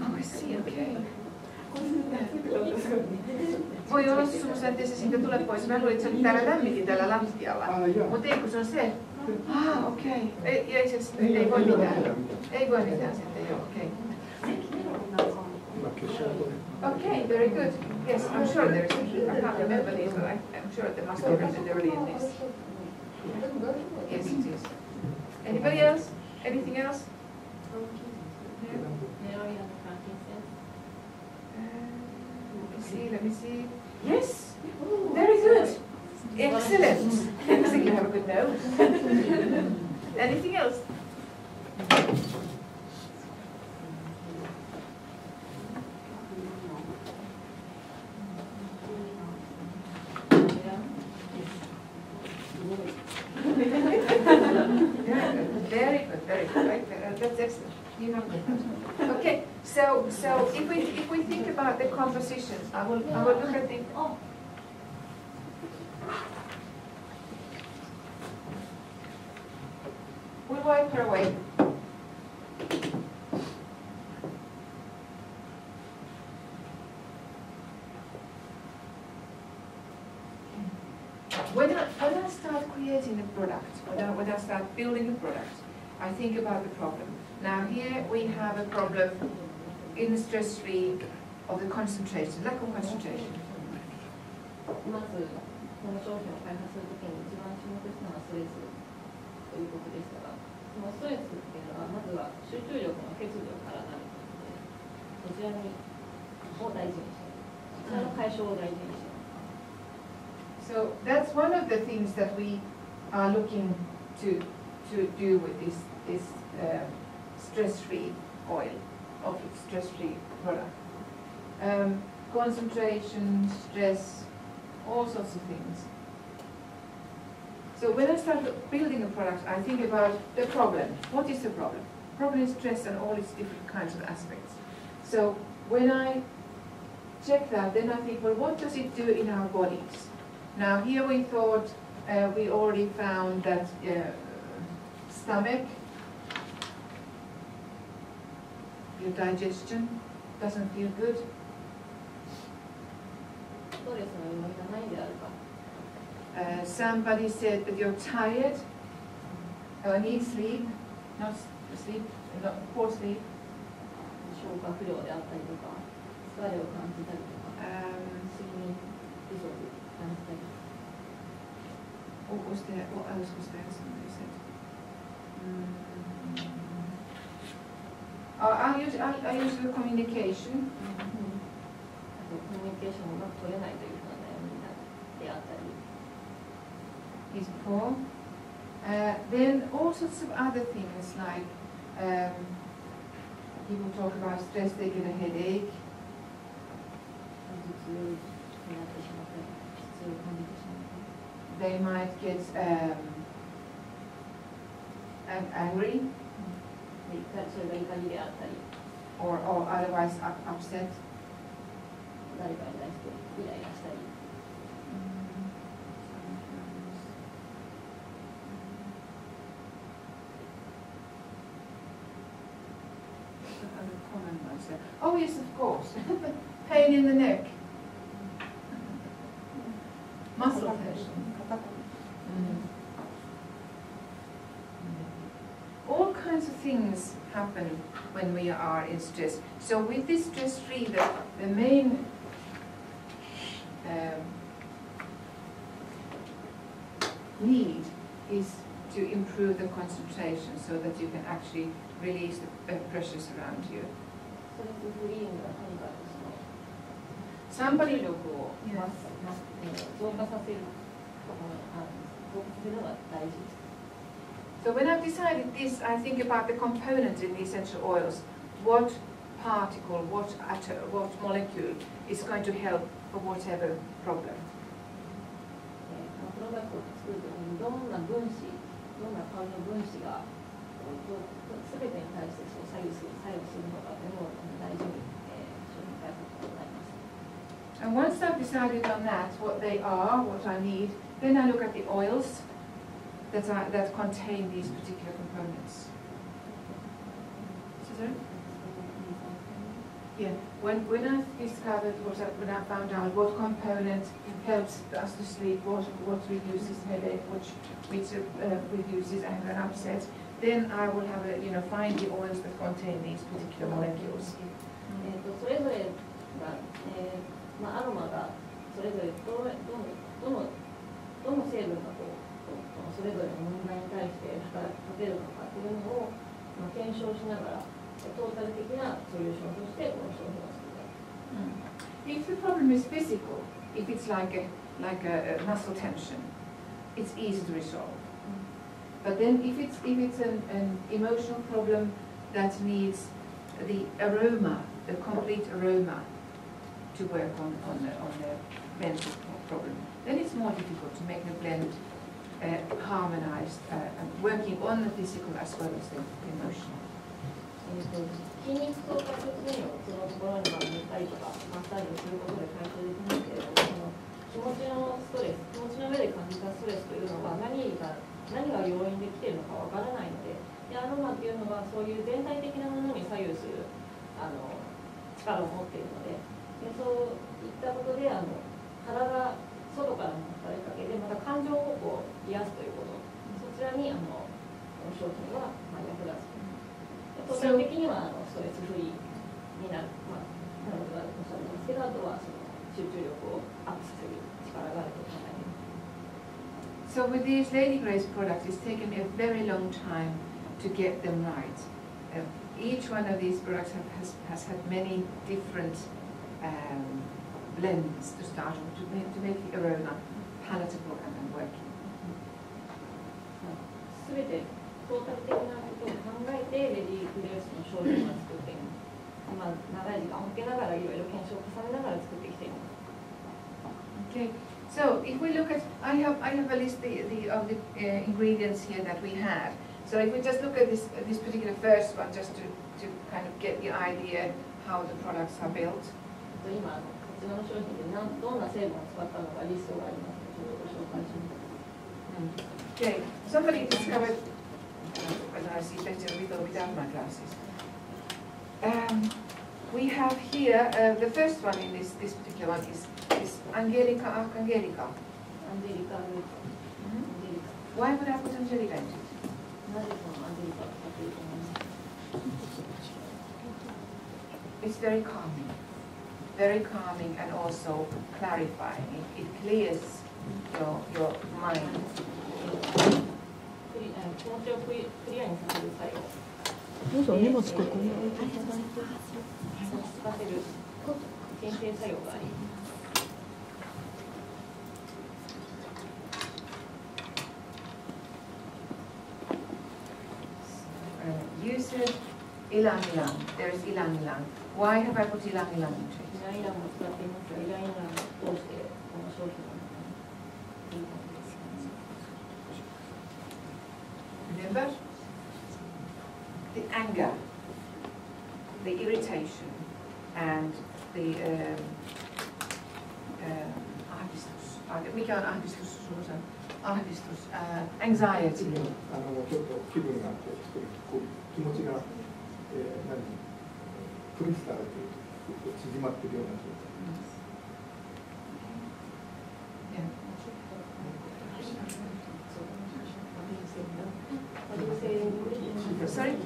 Oh, I see, okay. Voi olla semmoisen, että se siitä tulee pois. Mä luulin, että se oli täällä lämmitin täällä lattialla. Mutta ei, kun se on se. Okei. Ei voi mitään. Ei voi mitään sitten, joo, okei. Okay, very good. Yes, I'm sure there is a heat. I can't remember these, but I'm sure there must be already in this. Yes, it is. Anybody else? Anything else? Let me see. Yes, very good. Excellent. I think you have a good nose. Anything else? Very good. That's excellent. You have a good nose. Okay. So if we think about the composition, I will look at the. We'll wipe her away. When start creating the product, when I start building the product, I think about the problem. Now here we have a problem in the stress-free of the concentration, lack of concentration. まずこの商品を開発するときに一番注目したのはストレスということでしたが、そのストレスっていうのはまずは集中力の欠如からなるので、そちらを大事にして、そちらの解消を大事にして。So that's one of the things that we are looking to do with this stress-free oil, of stress-free product. Concentration, stress, all sorts of things. So when I start building a product, I think about the problem. What is the problem? Problem is stress and all its different kinds of aspects. So when I check that, then I think, well, what does it do in our bodies? Now here we thought, we already found that stomach, your digestion doesn't feel good. Somebody said that you're tired or need sleep, not sleep, not poor sleep. What was there? What else was there? Somebody said. I use the communication. He's poor. Then all sorts of other things like people talk about stress, they get a headache. They might get angry or otherwise upset. Oh yes, of course. Pain in the neck. Muscle tension. All kinds of things happen when we are in stress. So with this stress-free, the main need is to improve the concentration so that you can actually release the pressures around you. Somebody So when I've decided this, I think about the components in the essential oils. What particle, what atom, what molecule is going to help for whatever problem. And once I've decided on that, what they are, what I need, then I look at the oils that contain these particular components. Yeah, when I discovered, when I found out what component helps us to sleep, what reduces headache, which reduces anger and upset, then I will have find the oils that contain these particular molecules. それぞれが、アロマがそれぞれどの成分がそれぞれの問題に対して働きかけるのかというのを、検証しながらトータル的なソリューションとしてこの商品を作る。If the problem is physical, if it's like a muscle tension, it's easy to resolve. But then if it's an emotional problem that needs the aroma, the complete aroma to work on the mental problem, then it's more difficult to make the blend harmonized, working on the physical as well as the emotional. 筋肉とか骨にをそのところに塗ったりとかマッサージをすることで解消できますけれども、気持ちのストレス、気持ちの上で感じたストレスというのは何が要因できているのかわからないので、アロマっていうのはそういう全体的なものに左右する力を持っているので、そういったことでそ外からの働きかけでまた感情をこう癒すということ、そちらにこの商品は役立つ。当然的にはストレスフリーになる、彼女がおっしゃってますけど、あとはその集中力をアップする力があると考えています。So with these Lady Grace products, it's taken a very long time to get them right. Each one of these products has had many different blends to start with to make the aroma palatable and working. すべてトータル的なことを考えてレディーグレースの商品を作っています。長い時間をかけながらいろいろ検証を重ねながら作ってきています。Okay. So if we look at, I have a list of the ingredients here that we have. So if we just look at this particular first one, just to kind of get the idea how the products are built. 今こちらの商品でどんな成分を使ったのかリストがありますので、ちょっとご紹介します。Okay. Somebody discovered. I see better without my glasses. We have here the first one in this particular one is Angelica Archangelica. Angelica. Why would I put Angelica into it? It's very calming and also clarifying. It clears your mind. 気持ちをクリアにさせる作用。どうぞ荷物ここに置いていただいて。落ち着かせる鎮静作用があります。You said ilang ilang. There is ilang ilang. Why have I put ilang ilang into it? イライラも使っていますが、イライラを通してこの商品を Remember? The anger, the irritation, and the ahdistus. Mikä on ahdistus, Susan? Ahdistus, anxiety. ちょっと気分が気持ちが苦しさが縮まっているような状態。Sorry?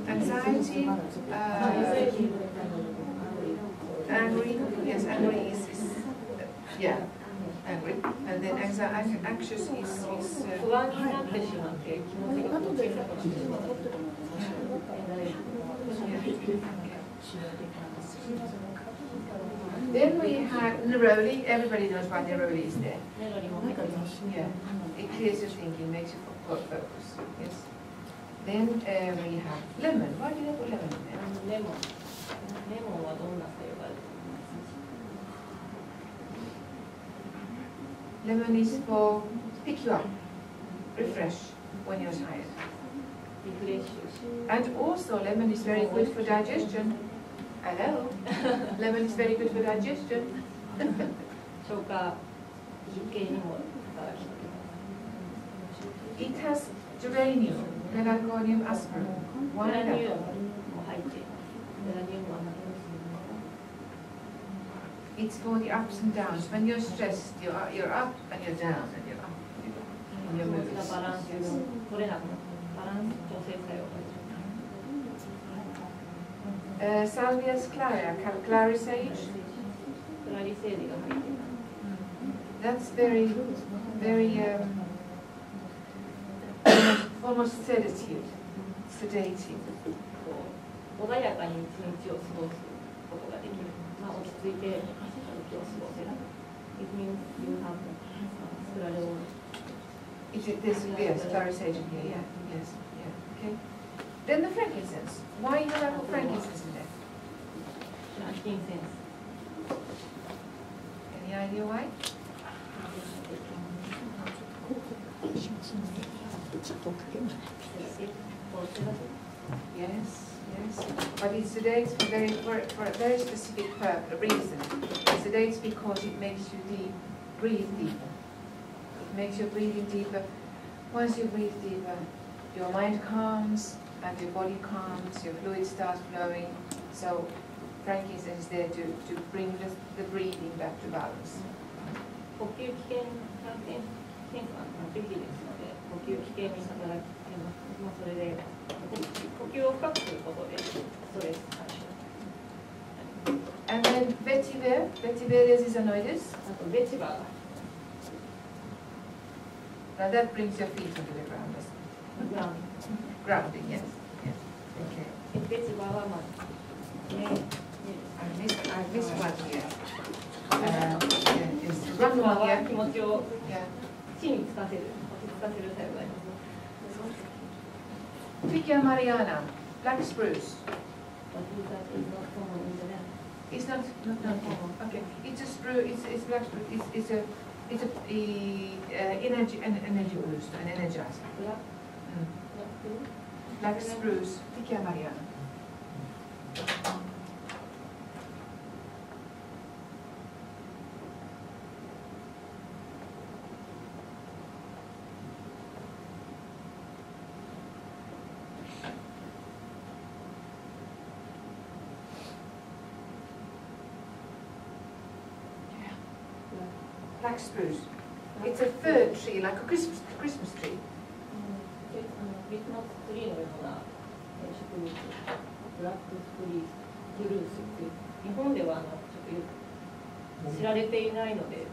Anxiety, angry, yes, angry is yeah, angry, and then anxious is 不安になってしまって気持ちが小さくなってしまう。Then we had neroli. Everybody knows why neroli is there. Yeah, it clears your thinking, makes you focus. Yes. Then we have lemon. Why did I put lemon in there? レモンはどんな作用があると思いますか？ Lemon is for pick you up, refresh when you're tired. リフレッシュ。 And also lemon is very good for digestion. Hello. Lemon is very good for digestion. 消化系にも働きかけます。 It has geranium, pelargonium aspera. ゼ Why ラニウム that? も入っています。ゼラニウムは何ですか？ It's for the ups and downs. When you're stressed, you're up and you're down and you're up. And 気 you're 持ちが moving. バランス取れなくなってバランス調整作用があります。 Salvia's clara, clary sage. クラリセージが入っています。 That's very almost sedative. 穏やかに一日を過ごすことができる。落ち着いて日を過ごせる。It means you have 作られる。 Yes, clary sage in here. Yeah, yes, yeah. Okay. Then the frankincense. Why do I put frankincense in there? フランキンセンス。 Any idea why? Yes, yes. But it sedates for a very specific reason. It sedates because it makes you breathe deeper. It makes your breathing deeper. Once you breathe deeper, your mind calms and your body calms, your fluid starts flowing. So frankincense is there to bring the breathing back to balance. 呼吸器系変化が適宜ですので、呼吸器系に働きます。まあそれで呼吸を深くすることでストレス解消。And then vetiver desisanoides. あとベチバーが Now that brings your feet onto the ground, doesn't it? グラウン Grounding, yes. Yes. Okay. ド。ベチバーはまあね。I missed one here. It's one は here. 気持ちを Yeah. 地につかせる、落ち着かせる作用があります。Pichia mariana, black spruce. But is that is not common in the land. It's not okay. It's a spruce. It's black spruce. It's a energy boost, an energizer. Black spruce, Pichia mariana. Black spruce. It's a fir tree, like a Christmas tree. クリスマスツリーのような植物、ブラックスプリーブルースって日本ではちょっと知られていないので、ク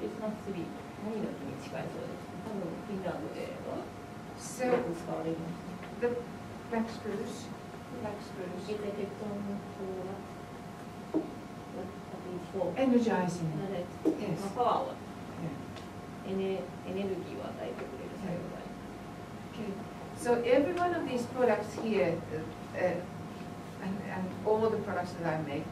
リスマスツリー、何の木に近いそうです。多分フィンランドではよく使われます。The black spruce. Black spruce. Energizing. Yes. パワーをエネルギーを与えてくれる作用があります。 Okay. So every one of these products here, and all the products that I make,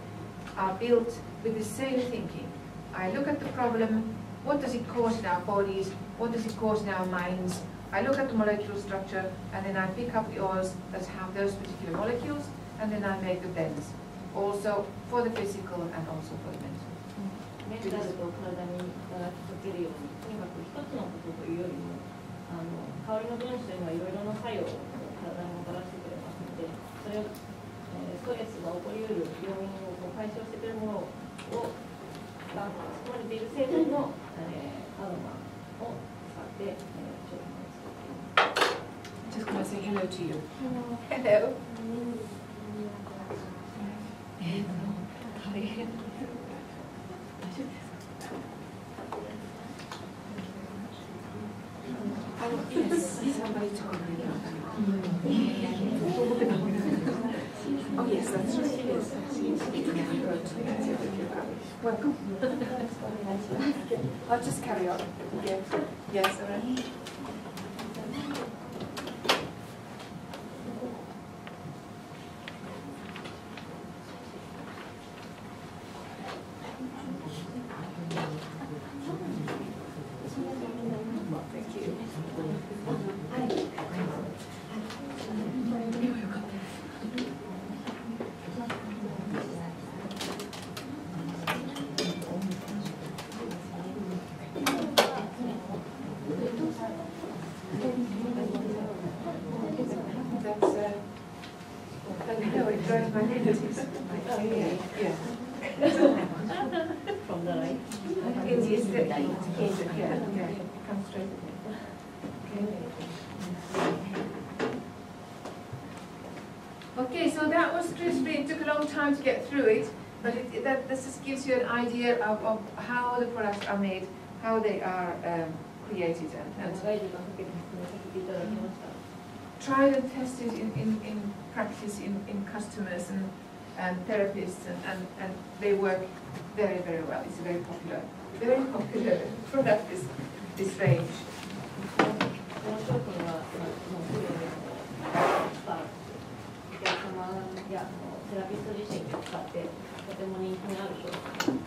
are built with the same thinking. I look at the problem. What does it cause in our bodies? What does it cause in our minds? I look at the molecular structure, and then I pick up the oils that have those particular molecules, and then I make the blends. Also for the physical and also for the mental. メンタルと体に働きかけるように、とにかく一つのことというよりも、香りの分子というのはいろいろな作用を体にもたらしてくれますので、それを、ストレスが起こりうる要因を解消してくれるものをが含まれている成分の、アロマを使って、商品を作っています。Just gonna say hello to you. Hello. Yes, somebody told me about that. Oh yes, that's right. Yes, welcome. I'll just carry on. Yeah. Yes, all right. From the light. Come straight. Okay, so that was crispy. It took a long time to get through it, but this just gives you an idea of how the products are made, how they are created, and tried and tested in practice in customers and therapists, and they work very, very well. It's a very popular product, this range. この商品は、もうすでにお客様やセラピスト自身が使ってとても人気のある商品。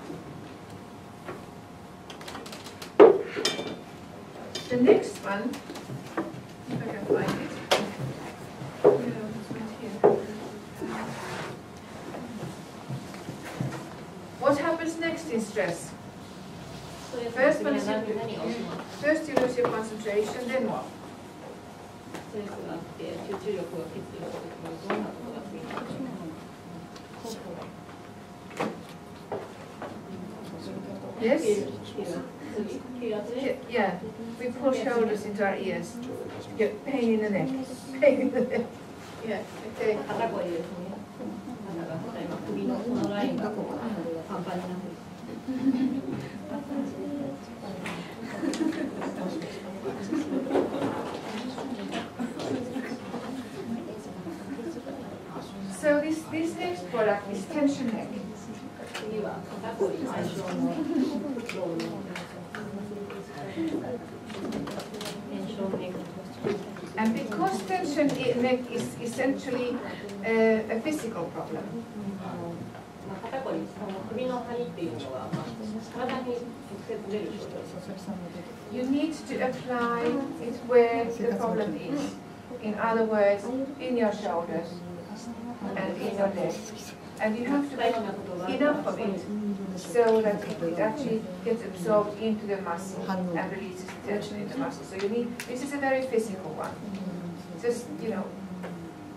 The next one, if I can find it. What happens next in stress? First you lose your concentration, then what? ストレスがあって集中力が欠如した時にどんなことが次にあるのか。Yes? Yeah. Yeah. We pull shoulders into our ears. Get pain in the neck. Pain in the neck. Yeah. Okay. 肩こりですね。肩が今首のこのラインがこうパンパンになってる。So this next product is tension neck. 次は肩こり解消のロール。tension neck. And because tension neck is essentially a physical problem, 肩こり、首の張りっていうのは体に直接出る症状です。you need to apply it where the problem is. In other words, in your shoulders and in your neck. And you have to make enough of it so that it actually gets absorbed into the muscle and releases tension in the muscle. So you need, this is a very physical one. Just, you know,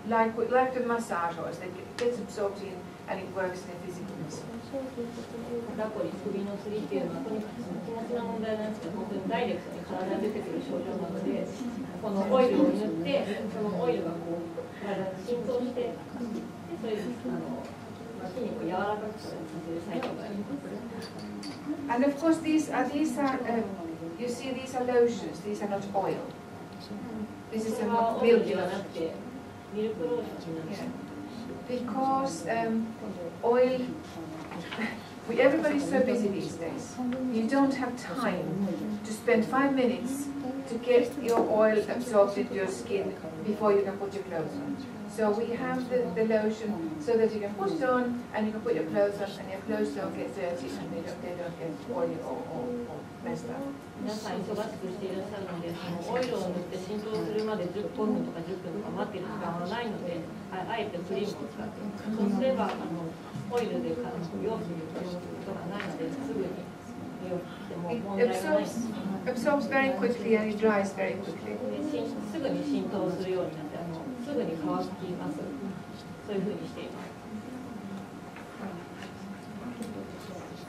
like the massage oils, it gets absorbed in and it works in a physical muscle. 肩こり、首のつりっていうのはとにかく気持ちの問題なんですけど、本当にダイレクトに体に出てくる症状なので、このオイルを塗って、そのオイルがこう体に浸透して、それで筋肉を柔らかくさせる作用があります。And of course, these are you see, these are lotions. These are not oil. This is a milk lotion. Yeah. Because oil, everybody's so busy these days. You don't have time to spend 5 minutes to get your oil absorbed into your skin before you can put your clothes on. So we have the lotion so that you can put it on and you can put your clothes on and your clothes don't get dirty and they don't get oily or messed up. 皆さん忙しくしていらっしゃるので、オイルを塗って浸透するまで5分とか10分とか待っている時間はないので、あえてクリームを使って、そうすればオイルで洋服にすることがないので、すぐに洋服着ても問題がない。Absorbs very quickly and it dries very quickly. すぐに浸透するようになって、すぐに乾きます。そういうふうにしています。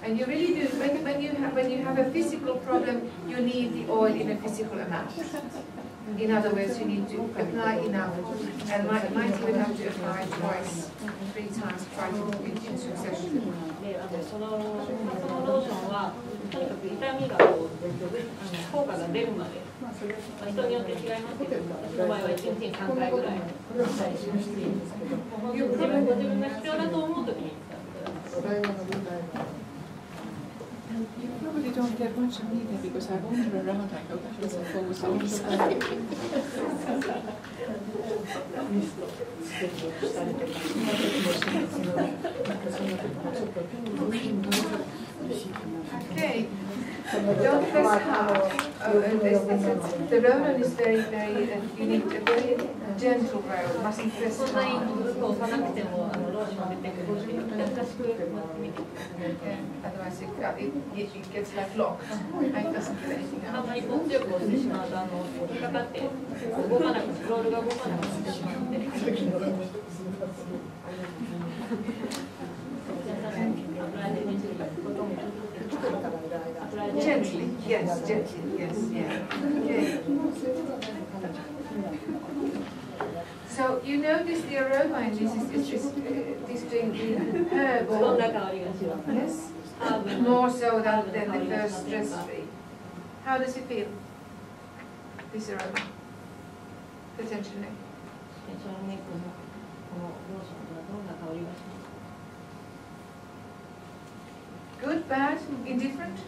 And you really do, when you have a physical problem, you need the oil in a physical amount. In other words, you need to apply enough, and might even have to apply twice, 3 times, twice in succession. で、そのローションはとにかく痛みが効果が出るまで、人によって違いますけど、その場合は1日に3回ぐらい自分が必要だと思うときに使ってください。You probably don't get much of me there because I wander around, I go backwards and forwards all the time. Okay. Don't press hard. The roller is very, you need a very gentle roll. Mustn't press hard. そんなに押さなくてもローション出てくるので、優しくやってみてください。Otherwise it gets like locked. It doesn't get anything あ out. んまり強く押してしまうと引っかかって動かなくロールが動かなくなってしまうので。Gently, yes, yeah. Okay. So you notice the aroma in this is distinctly herbal. どんな香りがします Yes. More so than the first stress-free. How does it feel? This aroma. The tension neck. テンションネックのこのローションはどんな香りがしますか Good, bad, indifferent?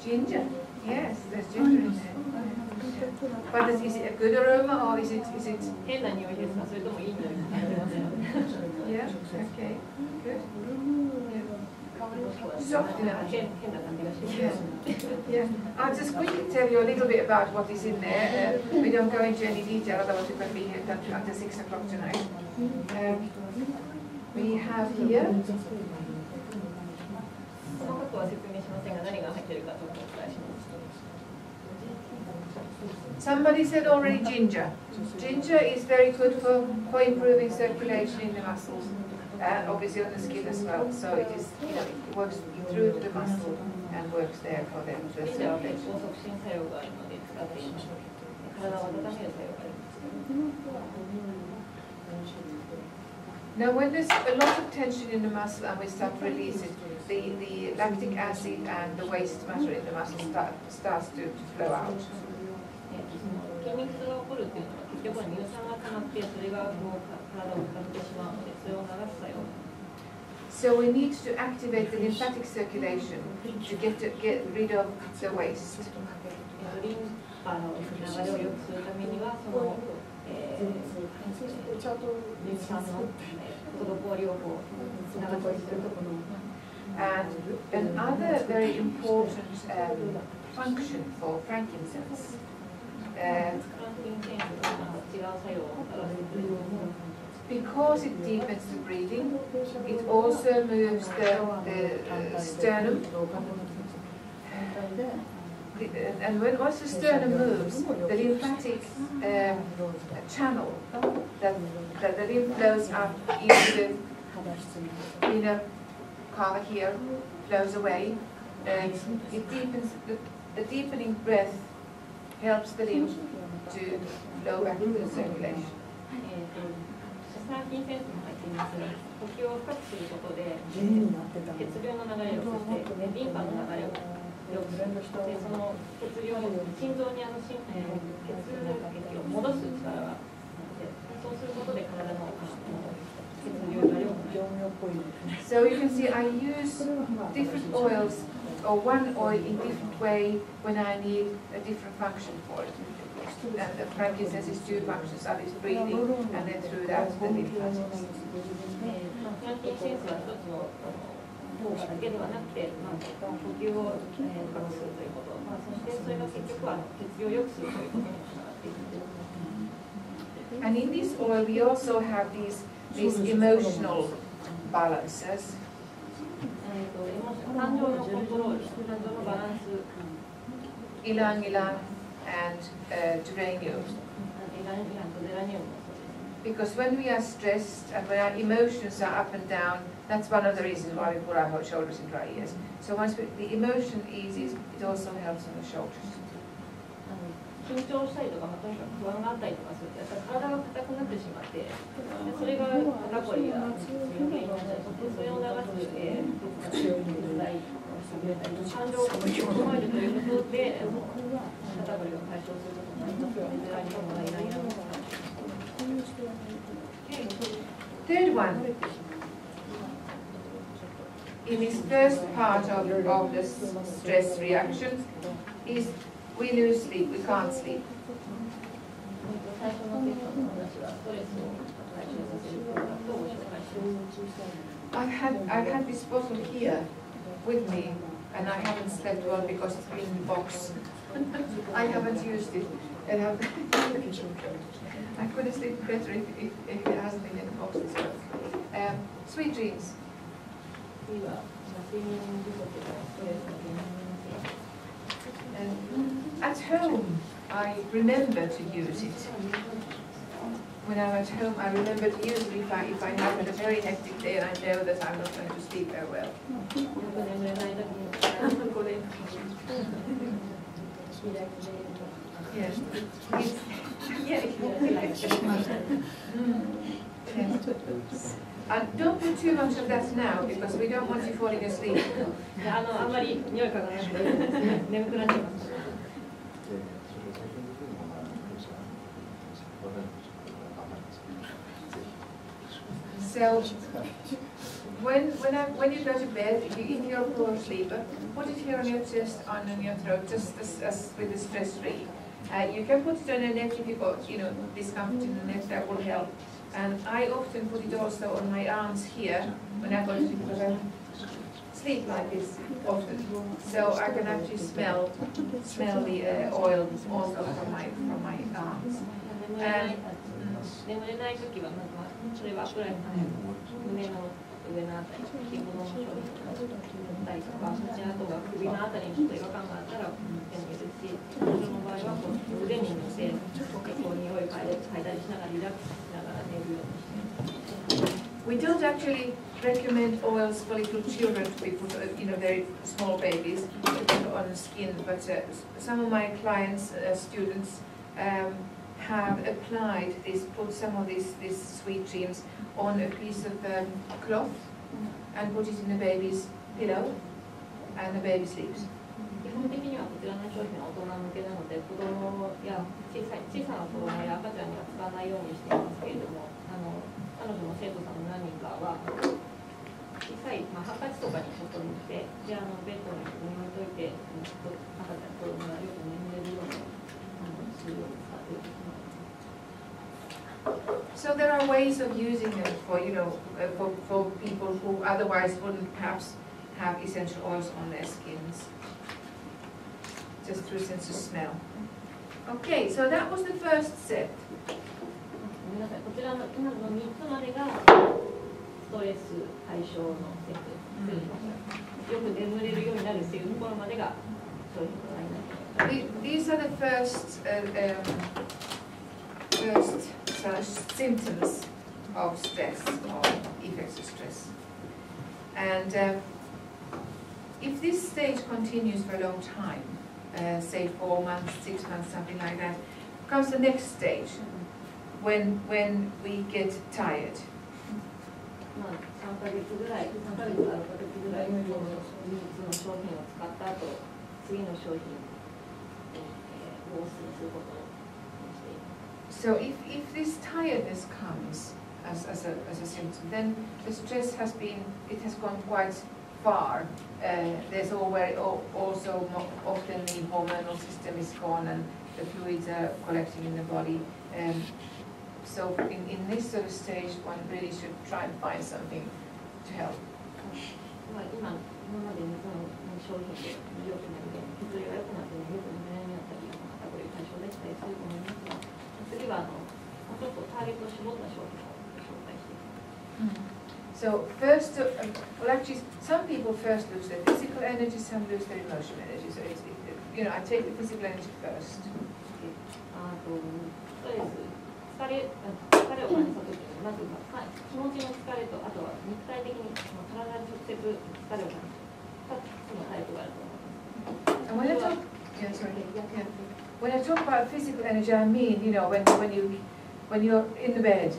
Ginger. Yes, there's ginger in there. But is it a good aroma or is it? 変な匂いですかそれともいい匂いが感じますか Yeah. Okay. Good. Soft enough. 変な感じがします Yeah. I'll just quickly tell you a little bit about what is in there. We don't go into any detail, otherwise we're going to be here until 6 o'clock tonight. We have here. 細かくは説明しませんが何が入っているかちょっとお伝えします。Somebody said already ginger. Ginger is very good for improving circulation in the muscles and obviously on the skin as well. So it is, you know, it works through to the muscle and works there for the circulation. Now, when there's a lot of tension in the muscle and we start to release it, the lactic acid and the waste matter in the muscle starts to flow out. So we need to activate the lymphatic circulation to get rid of the waste. And another very important function for frankincense because it deepens the breathing, it also moves the sternum. And once the sternum moves, the lymphatic channel that the lymph flows up into the inner cava here, flows away. It deepens, the deepening breath helps the lymph to flow back into the circulation. 呼吸を深くすることで血流の流れをそしてリンパの流れを良くするでその血流を心臓に血液を戻す力があってそうすることで体の血流が良くなる。So you can see I use different oils or one oil in different way when I need a different function for it. And the frankincense is two functions, that is breathing and then through that the lymphatics. フランキンセンスは一つの効果だけではなくて、呼吸を深くするということ、そしてそれが結局は血流を良くするということにつながっていく。And in this oil we also have these emotional balances. 感情のコントロール、感情のバランス。Ilang ilang and geranium. Because when we are stressed and when our emotions are up and down, that's one of the reasons why we put our shoulders in dry ears. So once the emotion eases, it also helps on the shoulders. 緊張したりとか、とにかく不安があったりとかすると、やっぱり体が硬くなってしまって、それが肩こりや原因になったり、それを流す感情を整えるということで、肩こりを解消することになりますので、Third one, in this first part of the stress reaction, is we lose sleep, we can't sleep. I've had this bottle here with me, and I haven't slept well because it's been in the box. I haven't used it, and I could have slept better if it hasn't been in the box as well. Sweet dreams. And at home, I remember to use it. When I'm at home, I remember to use it if I have a very hectic day and I know that I'm not going to sleep very well. Yes. Yes. And don't put too much of that now because we don't want you falling asleep. So when you go to bed, if you're a poor sleeper, put it here on your chest, on your throat, just as with the stress-free. You can put it on your neck if you've got, discomfort in the neck, that will help. And I often put it also on my arms here when I go to sleep because I sleep like this often. So I can actually smell the oil also from my arms. And 眠れないときはそれはくらい胸の上のあたり、紐の商品だったりとか、口の跡が首のあたりにちょっと違和感があったら手に入れるし、その場合はこう腕に乗せてしながらリラックスしながら寝るようにして。We don't actually recommend oils for little children to be put, very small babies to put on the skin, but some of my clients, students, have applied this, put some of these sweet dreams on a piece of cloth and put it in the baby's pillow, and the baby sleeps. 基本的にはこちらの商品は大人向けなので、子供や小さな子供や赤ちゃんには使わないようにしていますけれども、彼女の生徒さんの何人かは小さい、ハンカチとかに外にいて、ベッドに置いといて、赤ちゃん子供がよく眠れるようにするように使っています。So there are ways of using it for, for people who otherwise wouldn't perhaps have essential oils on their skins, just through sense of smell. Okay, so that was the first set. ごめんなさい、こちらの今の3つまでがストレス解消のセットです。よく眠れるようになるっていうところまでが商品のラインナップ。These are the first symptoms of stress, or effects of stress. And if this stage continues for a long time, say 4 months, 6 months, something like that, comes the next stage, when we get tired. 3ヶ月ぐらい、3ヶ月あるか時ぐらい、この3つの商品を使った後、次の商品をお勧めすることをしています。So if this tiredness comes as a symptom, then the stress has gone quite far. There's also often the hormonal system is gone and the fluids are collecting in the body. So in this sort of stage, one really should try and find something to help. 今までの商品で良くなるで血流が良くなってよく眠れなくなったり肩こり解消できたりすると思いますが、次はちょっとターゲットを絞った商品を紹介していきます。So first, well actually some people first lose their physical energy, some lose their emotional energy. So I take the physical energy first. 疲れを感じたときにまず気持ちの疲れとあとは肉体的に体に直接疲れを感じる2つのタイプがあると思います。When I talk about physical energy, I mean when you're in the bed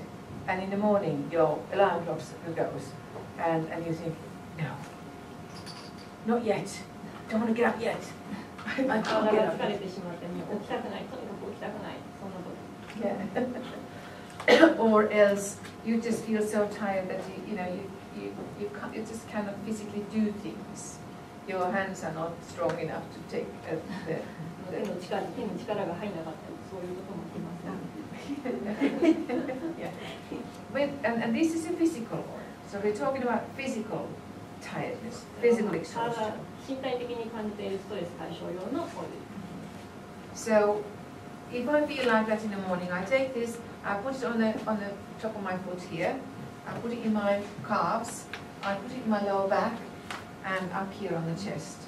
and in the morning your alarm clock goes and you think, no, not yet, don't want to get up yet. I can't get up. 疲れてしまってもう起きたくない、とにかく起きたくない、そんなこと。Yeah. Or else you just feel so tired that you just cannot physically do things. Your hands are not strong enough to take the 手に力が入らなかったりそういうことも起きます。Yeah. And this is a physical one. So we're talking about physical tiredness, physical exhaustion. 身体的に感じているストレス解消用のオイル。So if I feel like that in the morning, I take this, I put it on the top of my foot here, I put it in my calves, I put it in my lower back, and up here on the chest.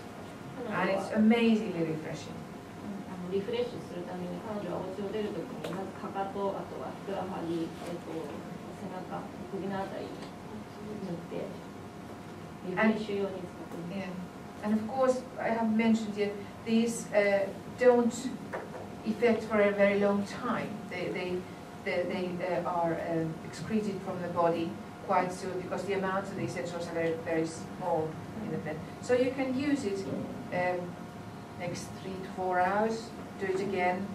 And it's amazingly refreshing. リフレッシュするために彼女はお家を出るときにまずかかと、あとはふくらはぎ、背中、首のあたりに塗ってリフレッシュ用に使っています。And of course, I have mentioned here, these don't effect for a very long time. They are excreted from the body quite soon because the amounts of the essentials are very, very small in the blood. So you can use it next 3 to 4 hours, do it again,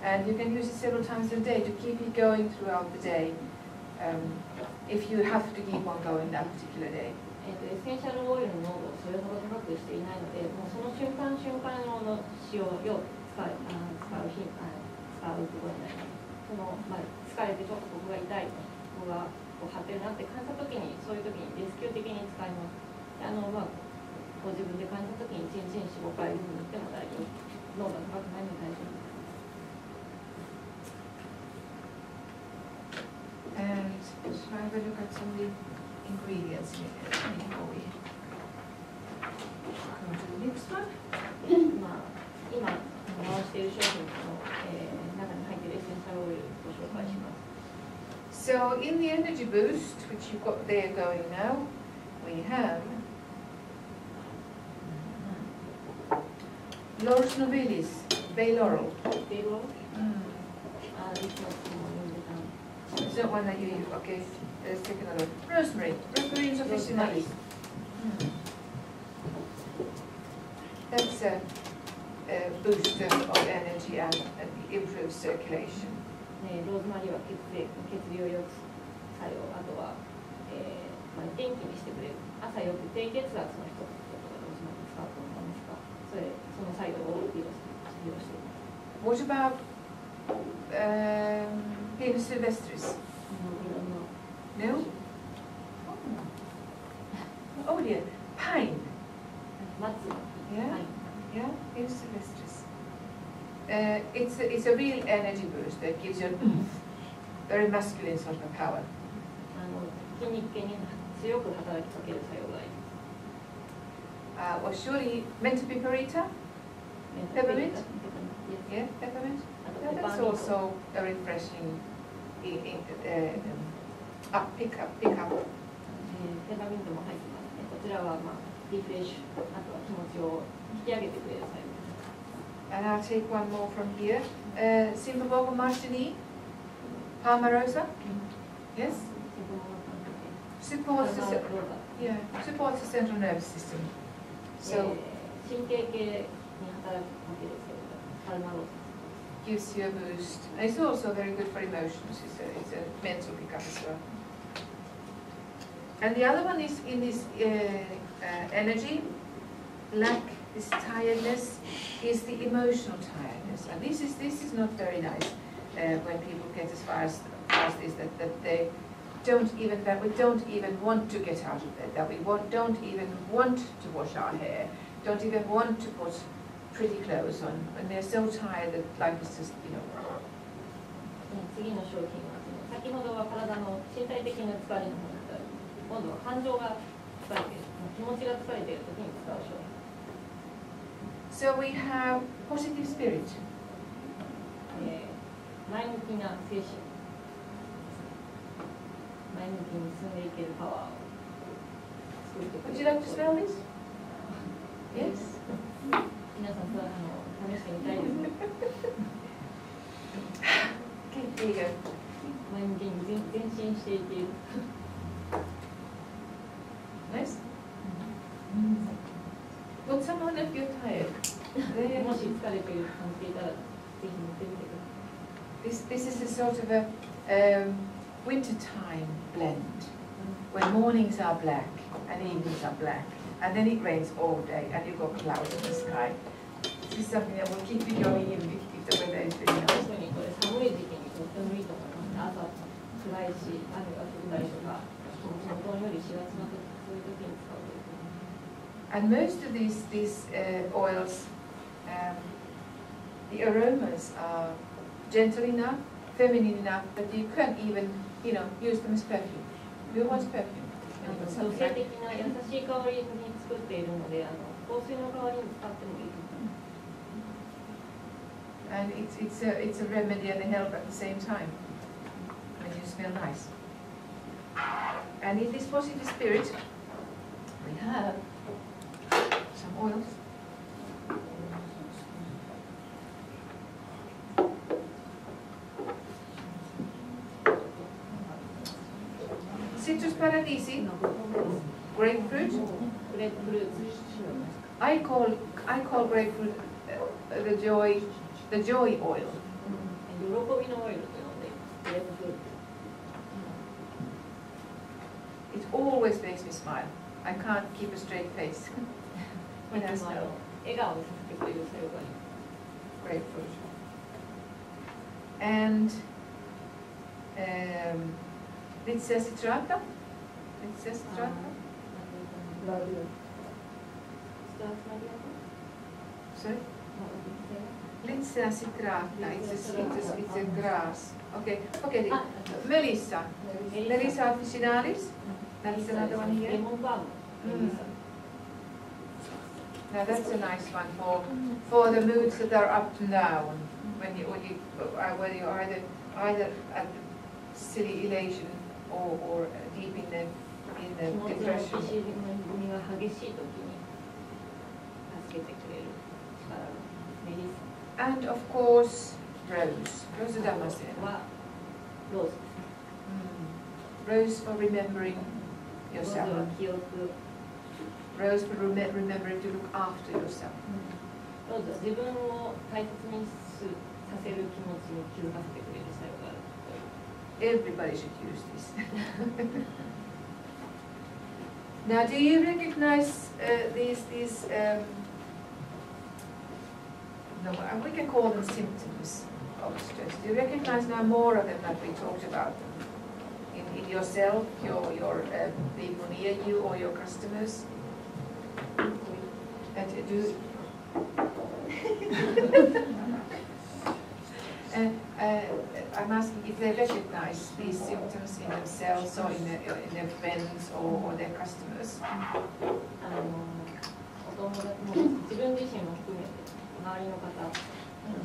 and you can use it several times a day to keep it going throughout the day if you have to keep on going that particular day. エッセンシャルオイルの濃度をそれほど高くしていないので、もうその瞬間瞬間の使用を使うところになります。疲れてちょっとここが痛い、ここが張ってるなって感じたときに、そういうときにレスキュー的に使います。ご自分で感じたときに1日に4、5回塗っても大丈夫。濃度が高くないので大丈夫です。And let's have a look at some of the ingredients here before we go to the next one. 今回している商品の中に入っているエッセンシャルオイルをご紹介します。So in the energy boost, which you've got there going now, we have Laurus nobilis, bay laurel. Bay laurel? It's not one that you use, okay. Let's take another look. Rosemary, Rosemary officinalis. That's a booster of energy and improves circulation. ローズマリーは血流を良く作用、あとは、元気にしてくれる。朝よく低血圧の人とかローズマリー使うと思いますが、その作用を利用しています。What about Pinus sylvestris? No? Oh dear, pine. 松。 Yeah, yeah, Pinus sylvestris. It's a real energy boost that gives you a very masculine sort of power. 筋肉系に強く働きかける作用があります。Or surely Menthopiperita? Peppermint? Yeah, peppermint. That's also a refreshing pick up. ペパーミントも入ってますね。こちらはリフレッシュ、あとは気持ちを引き上げてくれる作用。And I'll take one more from here. Symphoboga martini, Palmarosa. Yes? Supports the central nervous system. So 神経系に働きかける作用がパルマローサ。 gives you a boost. And it's also very good for emotions. It's a mental pickup as well. And the other one is in this energy, lack, this tiredness, is the emotional tiredness. And this is not very nice when people get as far as this, that they don't even want to get out of bed, that we don't even want to wash our hair, don't even want to put pretty clothes on, when they're so tired that life is just, 次の商品は先ほどは体の身体的な疲れの方に当たる。今度は感情が疲れている、気持ちが疲れている時に使う商品。So we have positive spirit. 前向きな精神。前向きに進んでいけるパワーを作ってくれる。Would you like to smell this? Yes? 皆さん、試してみたいですね。Okay, here you go. 前向きに前進していける。Nice? Would someone if you're tired? もし疲れている感じていたら、ぜひ乗ってみてください。This is a sort of a wintertime blend, when mornings are black and evenings are black, and then it rains all day and you've got clouds in the sky. This is something that will keep you going if the weather is really nice. 特にこれ寒い時期にとってもいいと思います。朝暗いし、雨が降ったりとか、気持ちのどんよりしがちな時、そういう時に使うといいと思います。And most of these oils, the aromas are gentle enough, feminine enough, that you can't even, use them as perfume. Who wants perfume? 女性的な優しい香りに作っているので、香水の代わりに使ってもいいと思います。And it's a remedy and a help at the same time. And you smell nice. And in this positive spirit, we have some oils. Citrus paradisi, grapefruit. I call grapefruit the joy oil. 喜びのオイルと呼んでいます。グレープフルーツ。It always makes me smile. I can't keep a straight face when I smell 笑顔にさせてくれる作用があります。 grapefruit. And Lizia citrata. Sorry? Lizia citrata. It's a grass. Okay. Melissa. Melissa officinalis. That's another one here. レモンバーム。 Now that's a nice one for the moods that are up and down. When you either silly elation or deep in the 気持ちの depression. 浮き沈みが激しい時に助けてくれる力がメリッサ And of course, Rose. Rose Damascene. はローズですね。 Rose for remembering ローズ yourself. は記憶、 Rose for remembering to look after yourself. ローズは自分を大切にさせる気持ちに気づかせてくれる作用がある。 Everybody should use this. Now, do you recognize these no, we can call them symptoms of stress. Do you recognize now more of them that we talked about them? In yourself, your people near you, or your customers? And do I'm asking if they recognize these symptoms in themselves or in their friends or their customers. お友達も自分自身も含めて周りの方、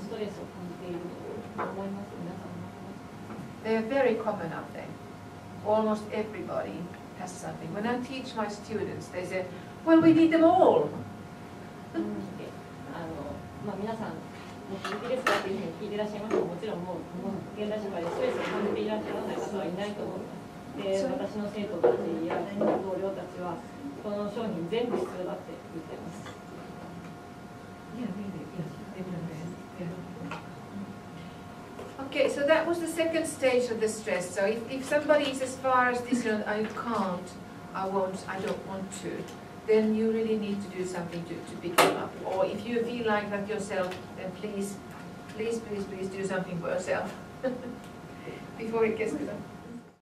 ストレスを感じていると思います。皆さんも。 They are very common, aren't they? Almost everybody has something. When I teach my students, they say, "Well, we need them all." 皆さんもう聞いてですかっていうふうに聞いていらっしゃいますけど、もちろんもう現代社会でストレスを感じていらっしゃらない方はいないと思います。で、私の生徒たちや同僚たちはこの商品全部必要だって言っています。Yeah, really. Yes, yeah. Okay, so that was the second stage of the stress. So if somebody is as far as this, I can't, I won't, I don't want to, then you really need to do something to pick them up. Or if you feel like that yourself, then please do something for yourself before it gets to them.